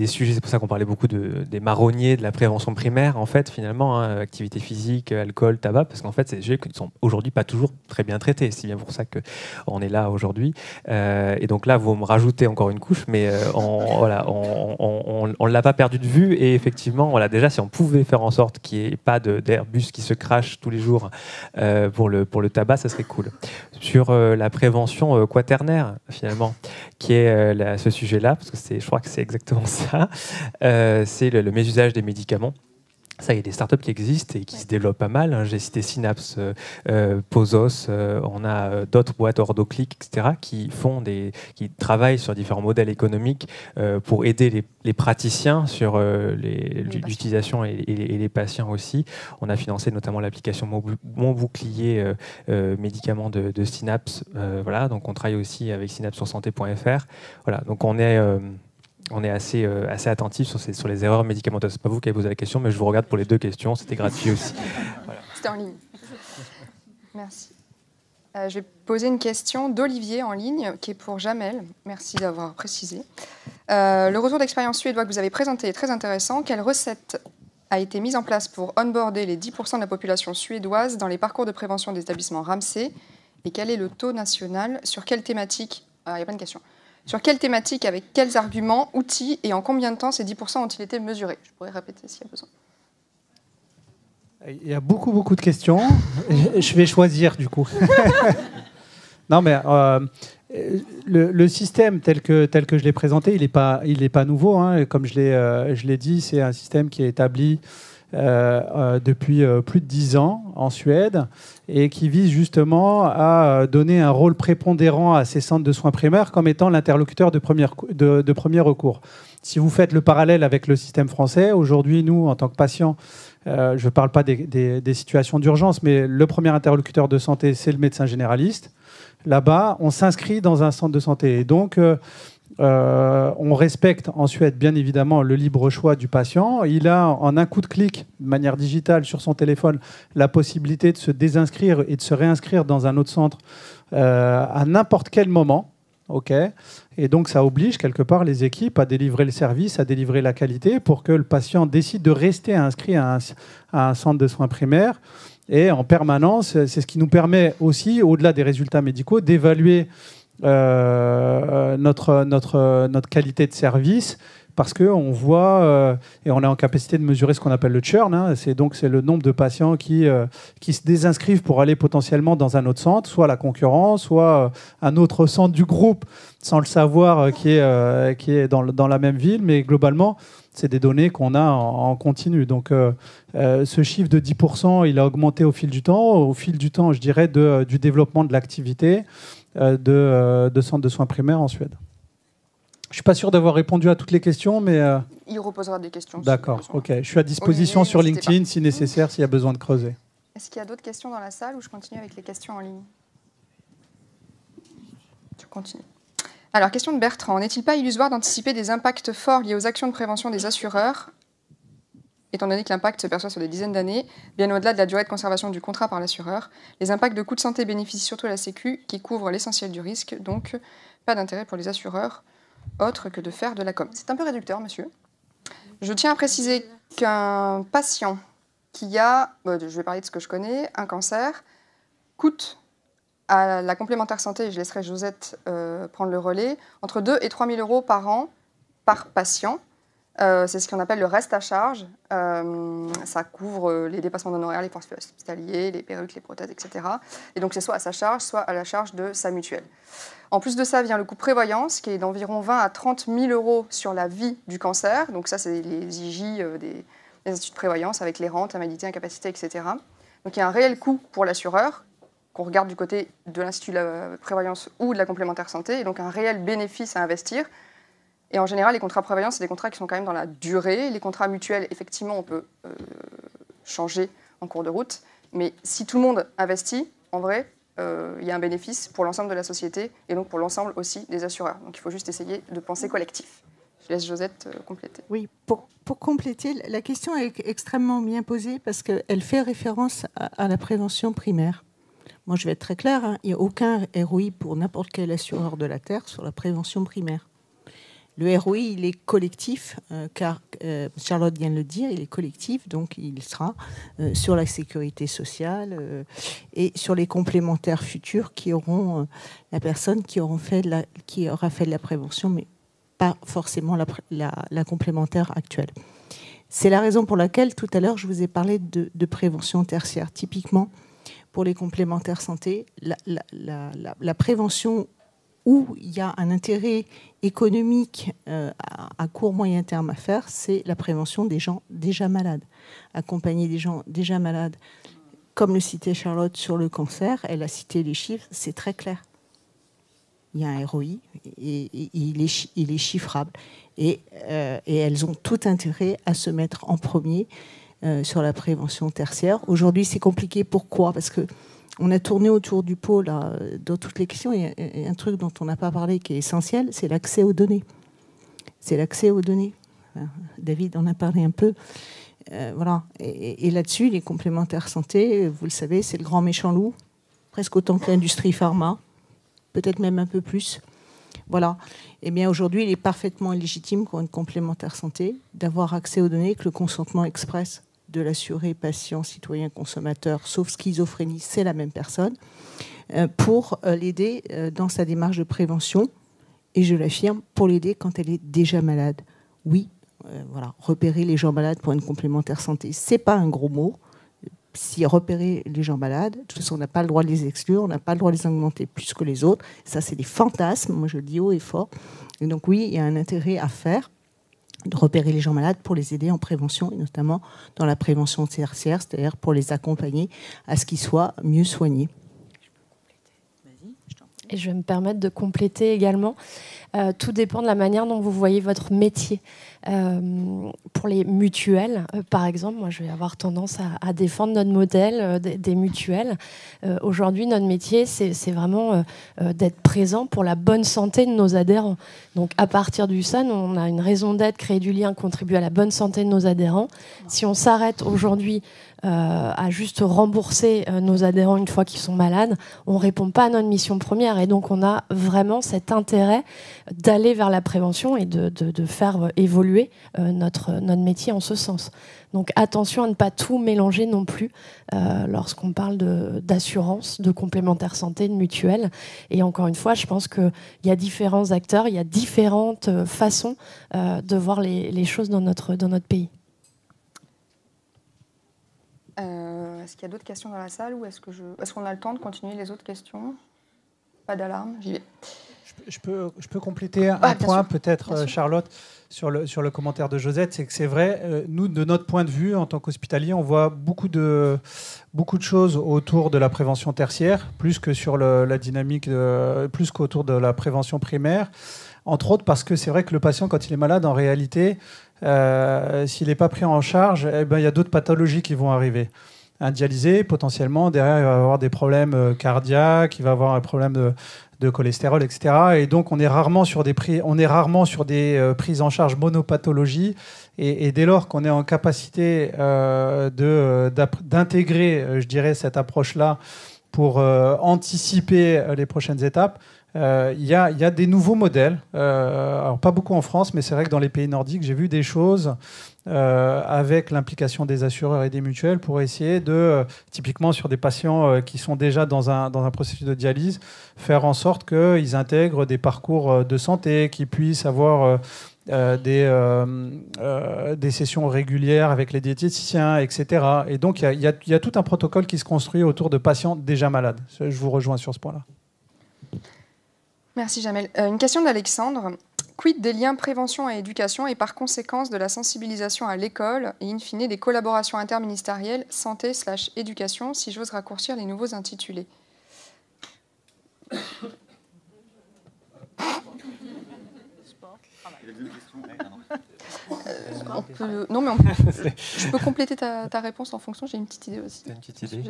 sujets, c'est pour ça qu'on parlait beaucoup des marronniers, de la prévention primaire, en fait, finalement, activité physique, alcool, tabac, parce qu'en fait, c'est des sujets qui ne sont aujourd'hui pas toujours très bien traités. C'est bien pour ça qu'on est là aujourd'hui. Et donc là, vous me rajoutez encore une couche, mais on ne l'a pas perdu de vue. Et effectivement, déjà, si on pouvait faire en sorte qu'il n'y ait pas d'Airbus qui se crache tous les jours pour le tabac, ça serait cool. Sur la prévention quaternaire, finalement, qui est ce sujet-là, parce que je crois que c'est exactement ça, c'est le mésusage des médicaments. Ça, il y a des startups qui existent et qui se développent pas mal. J'ai cité Synapse, Posos, on a d'autres boîtes, Ordoclick, etc., qui travaillent sur différents modèles économiques pour aider les praticiens sur l'utilisation et les patients aussi. On a financé notamment l'application Mon Bouclier médicaments de Synapse. Voilà, donc on travaille aussi avec Synapse sur santé.fr. Voilà, donc on est assez attentif sur les erreurs médicamenteuses. Ce n'est pas vous qui avez posé la question, mais je vous regarde pour les 2 questions. C'était gratuit aussi. Voilà. C'était en ligne. Merci. Je vais poser une question d'Olivier en ligne, qui est pour Jamel. Merci d'avoir précisé. Le retour d'expérience suédois que vous avez présenté est très intéressant. Quelle recette a été mise en place pour onboarder les 10% de la population suédoise dans les parcours de prévention des établissements Ramsay? Et quel est le taux national? Sur quelle thématique? Il y a plein de questions. Sur quelle thématique, avec quels arguments, outils et en combien de temps ces 10% ont-ils été mesurés? Je pourrais répéter s'il y a besoin. Il y a beaucoup de questions. Je vais choisir du coup. Non, mais le système tel que je l'ai présenté, il n'est pas nouveau. Comme je l'ai dit, c'est un système qui est établi depuis plus de 10 ans en Suède et qui vise justement à donner un rôle prépondérant à ces centres de soins primaires comme étant l'interlocuteur de premier recours. Si vous faites le parallèle avec le système français, aujourd'hui, nous, en tant que patients, je ne parle pas des situations d'urgence, mais le premier interlocuteur de santé, c'est le médecin généraliste. Là-bas, on s'inscrit dans un centre de santé. Et donc, on respecte en Suède, bien évidemment, le libre choix du patient. Il a, en un coup de clic, de manière digitale, sur son téléphone, la possibilité de se désinscrire et de se réinscrire dans un autre centre à n'importe quel moment. Okay. Et donc, ça oblige quelque part les équipes à délivrer le service, à délivrer la qualité pour que le patient décide de rester inscrit à un centre de soins primaires. Et en permanence, c'est ce qui nous permet aussi, au-delà des résultats médicaux, d'évaluer notre qualité de service, parce qu'on voit et on est en capacité de mesurer ce qu'on appelle le churn. C'est le nombre de patients qui se désinscrivent pour aller potentiellement dans un autre centre, soit la concurrence, soit un autre centre du groupe, sans le savoir, qui est dans la même ville. Mais globalement, c'est des données qu'on a en continu. Donc, ce chiffre de 10%, il a augmenté au fil du temps, je dirais, du développement de l'activité de centres de soins primaires en Suède. Je ne suis pas sûr d'avoir répondu à toutes les questions, mais... Il reposera des questions. D'accord, ok. Je suis à disposition sur LinkedIn si nécessaire, s'il y a besoin de creuser. Est-ce qu'il y a d'autres questions dans la salle ou je continue avec les questions en ligne? Je continue. Alors, question de Bertrand. N'est-il pas illusoire d'anticiper des impacts forts liés aux actions de prévention des assureurs, étant donné que l'impact se perçoit sur des dizaines d'années, bien au-delà de la durée de conservation du contrat par l'assureur? Les impacts de coûts de santé bénéficient surtout à la Sécu, qui couvre l'essentiel du risque, donc pas d'intérêt pour les assureurs, autre que de faire de la com. C'est un peu réducteur, monsieur. Je tiens à préciser qu'un patient qui a, je vais parler de ce que je connais, un cancer, coûte à la complémentaire santé, et je laisserai Josette prendre le relais, entre 2 et 3 000 euros par an par patient. C'est ce qu'on appelle le reste à charge. Ça couvre les dépassements d'honoraires, les forfaits hospitaliers, les perruques, les prothèses, etc. Et donc c'est soit à sa charge, soit à la charge de sa mutuelle. En plus de ça vient le coût prévoyance, qui est d'environ 20 à 30 000 euros sur la vie du cancer. Donc ça, c'est les IJ des instituts de prévoyance avec les rentes, invalidité, incapacité, etc. Donc il y a un réel coût pour l'assureur, qu'on regarde du côté de l'institut de la prévoyance ou de la complémentaire santé, et donc un réel bénéfice à investir. Et en général, les contrats prévoyance, c'est des contrats qui sont quand même dans la durée. Les contrats mutuels, effectivement, on peut changer en cours de route. Mais si tout le monde investit, en vrai, il y a un bénéfice pour l'ensemble de la société et donc pour l'ensemble aussi des assureurs. Donc il faut juste essayer de penser collectif. Je laisse Josette compléter. Oui, pour compléter, la question est extrêmement bien posée parce qu'elle fait référence à la prévention primaire. Moi, je vais être très claire, hein, il n'y a aucun ROI pour n'importe quel assureur de la Terre sur la prévention primaire. Le ROI, il est collectif, car Charlotte vient de le dire, il est collectif, donc il sera sur la sécurité sociale et sur les complémentaires futurs qui auront la personne qui aura fait de la prévention, mais pas forcément la complémentaire actuelle. C'est la raison pour laquelle, tout à l'heure, je vous ai parlé de prévention tertiaire. Typiquement, pour les complémentaires santé, la prévention où il y a un intérêt économique à court moyen terme à faire, c'est la prévention des gens déjà malades. Accompagner des gens déjà malades. Comme le citait Charlotte sur le cancer, elle a cité les chiffres, c'est très clair. Il y a un ROI et il est chiffrable. Et elles ont tout intérêt à se mettre en premier sur la prévention tertiaire. Aujourd'hui, c'est compliqué. Pourquoi ? Parce que on a tourné autour du pot là, dans toutes les questions. Il y a un truc dont on n'a pas parlé qui est essentiel, c'est l'accès aux données. C'est l'accès aux données. David en a parlé un peu. Voilà. Et là-dessus, les complémentaires santé, vous le savez, c'est le grand méchant loup, presque autant que l'industrie pharma, peut-être même un peu plus. Voilà. Eh bien, aujourd'hui, il est parfaitement légitime pour une complémentaire santé d'avoir accès aux données, que le consentement express de l'assuré, patient, citoyen, consommateur, sauf schizophrénie, c'est la même personne, pour l'aider dans sa démarche de prévention, et je l'affirme, pour l'aider quand elle est déjà malade. Oui, voilà, repérer les gens malades pour une complémentaire santé, c'est pas un gros mot. Si repérer les gens malades, de toute façon, on n'a pas le droit de les exclure, on n'a pas le droit de les augmenter plus que les autres. Ça, c'est des fantasmes, moi je le dis haut et fort. Et donc oui, il y a un intérêt à faire, de repérer les gens malades pour les aider en prévention, et notamment dans la prévention tertiaire, c'est-à-dire pour les accompagner à ce qu'ils soient mieux soignés. Et je vais me permettre de compléter également. Tout dépend de la manière dont vous voyez votre métier. Pour les mutuelles, par exemple, moi je vais avoir tendance à défendre notre modèle des mutuelles. Aujourd'hui, notre métier, c'est vraiment d'être présent pour la bonne santé de nos adhérents. Donc à partir du SAN, on a une raison d'être, créer du lien, contribuer à la bonne santé de nos adhérents. Si on s'arrête aujourd'hui à juste rembourser nos adhérents une fois qu'ils sont malades, on ne répond pas à notre mission première. Et donc on a vraiment cet intérêt d'aller vers la prévention et de faire évoluer notre métier en ce sens. Donc attention à ne pas tout mélanger non plus lorsqu'on parle d'assurance, de complémentaire santé, de mutuelle. Et encore une fois, je pense qu'il y a différents acteurs, il y a différentes façons de voir les choses dans notre pays. Est-ce qu'il y a d'autres questions dans la salle ou est-ce qu'on a le temps de continuer les autres questions? Pas d'alarme, j'y vais. Je peux compléter un point, peut-être, Charlotte, sur le commentaire de Josette. C'est que c'est vrai, nous, de notre point de vue, en tant qu'hospitalier, on voit beaucoup de choses autour de la prévention tertiaire, plus que sur la dynamique, plus qu'autour de la prévention primaire. entre autres parce que c'est vrai que le patient, quand il est malade, en réalité, s'il n'est pas pris en charge, eh ben, il y a d'autres pathologies qui vont arriver. Un dialysé, potentiellement, derrière, il va avoir des problèmes cardiaques, il va avoir un problème de cholestérol, etc. Et donc, on est rarement sur des prises en charge monopathologie. Et dès lors qu'on est en capacité d'intégrer, je dirais, cette approche-là pour anticiper les prochaines étapes, il y a des nouveaux modèles. Alors, pas beaucoup en France, mais c'est vrai que dans les pays nordiques, j'ai vu des choses avec l'implication des assureurs et des mutuelles pour essayer de, typiquement sur des patients qui sont déjà dans un processus de dialyse, faire en sorte qu'ils intègrent des parcours de santé, qu'ils puissent avoir des sessions régulières avec les diététiciens, etc. Et donc, il y a tout un protocole qui se construit autour de patients déjà malades. Je vous rejoins sur ce point-là. Merci Jamel. Une question d'Alexandre. Quid des liens prévention et éducation et par conséquence de la sensibilisation à l'école et in fine des collaborations interministérielles santé/éducation, si j'ose raccourcir les nouveaux intitulés? Je peux compléter ta réponse en fonction, j'ai une petite idée aussi. Une petite idée.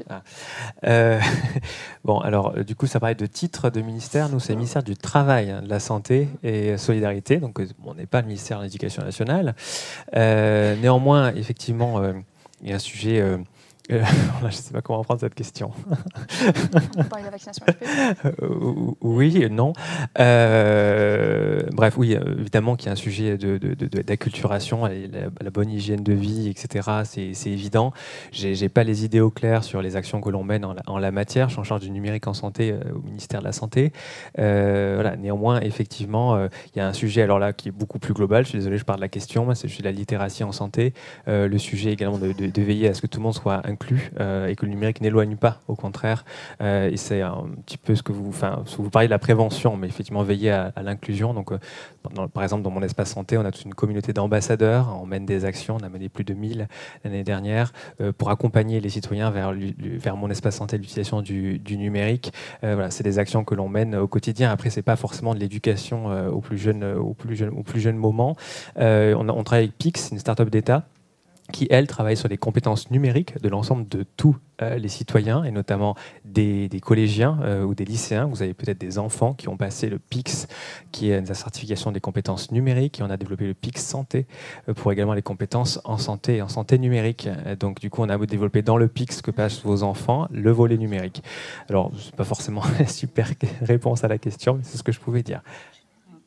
Bon, alors, du coup, ça parlait de titre de ministère. Nous, c'est le ministère du Travail, de la Santé et Solidarité. Donc, on n'est pas le ministère de l'Éducation nationale. Néanmoins, effectivement, il y a un sujet... je ne sais pas comment prendre cette question. On parle de la vaccination oui, non. Bref, oui, évidemment qu'il y a un sujet d'acculturation, la bonne hygiène de vie, etc. C'est évident. Je n'ai pas les idées au clair sur les actions que l'on mène en la matière. Je suis en charge du numérique en santé au ministère de la Santé. Voilà. Néanmoins, effectivement, il y a un sujet alors là, qui est beaucoup plus global. Je suis désolé, je parle de la question. C'est le sujet de la littératie en santé. Le sujet également de veiller à ce que tout le monde soit inclus et que le numérique n'éloigne pas, au contraire. Et c'est un petit peu ce que vous parlez de la prévention, mais effectivement veiller à l'inclusion. Donc, par exemple, dans mon espace santé, on a toute une communauté d'ambassadeurs. On mène des actions, on a mené plus de 1000 l'année dernière pour accompagner les citoyens vers mon espace santé, l'utilisation du numérique. Voilà, c'est des actions que l'on mène au quotidien. Après, c'est pas forcément de l'éducation au plus jeune moment. On travaille avec Pix, une start-up d'État, qui, elle, travaille sur les compétences numériques de l'ensemble de tous les citoyens, et notamment des collégiens ou des lycéens. Vous avez peut-être des enfants qui ont passé le PIX, qui est la certification des compétences numériques, et on a développé le PIX Santé pour également les compétences en santé et en santé numérique. Donc, du coup, on a développé dans le PIX que passent vos enfants le volet numérique. Alors, ce n'est pas forcément une super réponse à la question, mais c'est ce que je pouvais dire.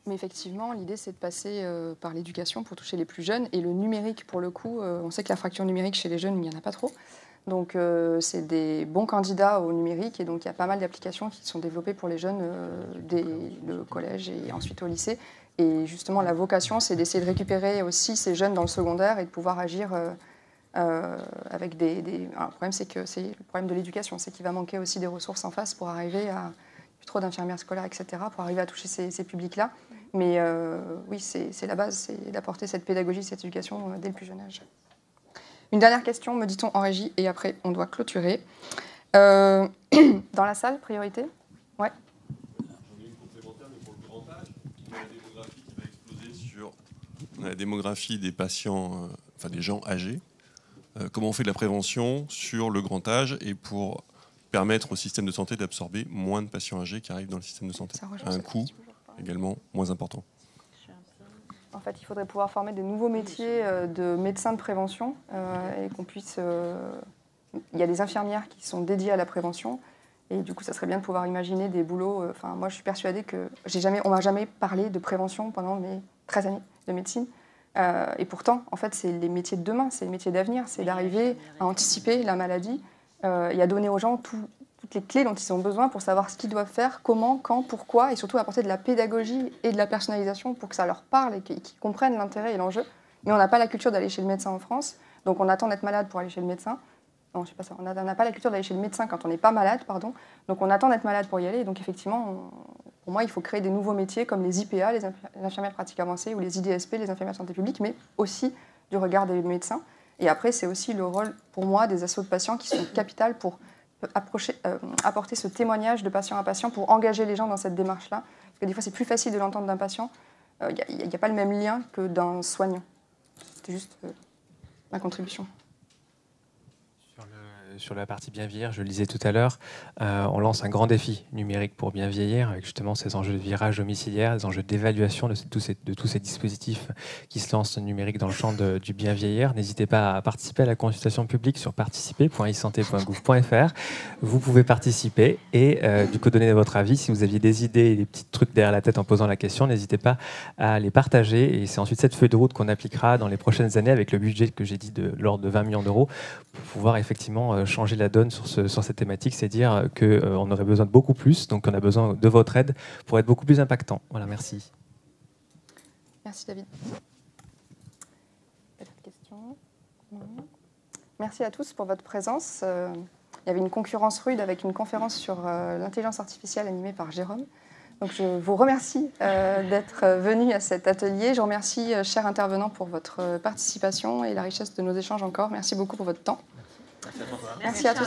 Mais effectivement, l'idée, c'est de passer par l'éducation pour toucher les plus jeunes. Et le numérique, pour le coup, on sait que la fracture numérique chez les jeunes, il n'y en a pas trop. Donc, c'est des bons candidats au numérique. Et donc, il y a pas mal d'applications qui sont développées pour les jeunes dès le collège et ensuite au lycée. Et justement, la vocation, c'est d'essayer de récupérer aussi ces jeunes dans le secondaire et de pouvoir agir avec Alors, le problème, c'est que c'est le problème de l'éducation. C'est qu'il va manquer aussi des ressources en face pour arriver à... plus trop d'infirmières scolaires, etc., pour arriver à toucher ces publics-là. Mais oui, c'est la base, c'est d'apporter cette pédagogie, cette éducation dès le plus jeune âge. Une dernière question, me dit-on en régie, et après on doit clôturer. Dans la salle, priorité? Ouais. J'en ai une complémentaire, mais pour le grand âge, on a la démographie qui va exploser sur la démographie des patients, enfin des gens âgés. Comment on fait de la prévention sur le grand âge et pour permettre au système de santé d'absorber moins de patients âgés qui arrivent dans le système de santé à un coût également moins important. En fait, il faudrait pouvoir former des nouveaux métiers de médecins de prévention et qu'on puisse... Il y a des infirmières qui sont dédiées à la prévention et du coup, ça serait bien de pouvoir imaginer des boulots... Enfin, moi, je suis persuadée que on m'a jamais parlé de prévention pendant mes 13 années de médecine. Et pourtant, en fait, c'est les métiers de demain, c'est les métiers d'avenir, c'est d'arriver à anticiper la maladie et à donner aux gens toutes les clés dont ils ont besoin pour savoir ce qu'ils doivent faire, comment, quand, pourquoi, et surtout apporter de la pédagogie et de la personnalisation pour que ça leur parle et qu'ils comprennent l'intérêt et l'enjeu. Mais on n'a pas la culture d'aller chez le médecin en France, donc on attend d'être malade pour aller chez le médecin. Non, je sais pas ça. On n'a pas la culture d'aller chez le médecin quand on n'est pas malade, pardon. Donc on attend d'être malade pour y aller. Et donc effectivement, pour moi, il faut créer des nouveaux métiers comme les IPA, les infirmières pratiques avancées, ou les IDSP, les infirmières de santé publique, mais aussi du regard des médecins. Et après, c'est aussi le rôle, pour moi, des assos de patients qui sont capitales pour apporter ce témoignage de patient à patient pour engager les gens dans cette démarche-là. Parce que des fois, c'est plus facile de l'entendre d'un patient il n'y a pas le même lien que d'un soignant. C'était juste ma contribution. Sur la partie bien vieillir, je le disais tout à l'heure, on lance un grand défi numérique pour bien vieillir, avec justement ces enjeux de virage domiciliaire, des enjeux d'évaluation de tous ces dispositifs qui se lancent numériques dans le champ du bien vieillir. N'hésitez pas à participer à la consultation publique sur participer.isanté.gouv.fr. Vous pouvez participer et du coup donner votre avis. Si vous aviez des idées et des petits trucs derrière la tête en posant la question, n'hésitez pas à les partager. Et c'est ensuite cette feuille de route qu'on appliquera dans les prochaines années avec le budget que j'ai dit de l'ordre de 20 millions d'euros pour pouvoir effectivement changer la donne sur cette thématique, c'est dire qu'on aurait besoin de beaucoup plus, donc on a besoin de votre aide pour être beaucoup plus impactant. Voilà, merci. Merci David. D'autres questions? Non. Merci à tous pour votre présence. Il y avait une concurrence rude avec une conférence sur l'intelligence artificielle animée par Jérôme. Donc je vous remercie d'être venus à cet atelier. Je remercie, chers intervenants, pour votre participation et la richesse de nos échanges encore. Merci beaucoup pour votre temps. Merci à tous.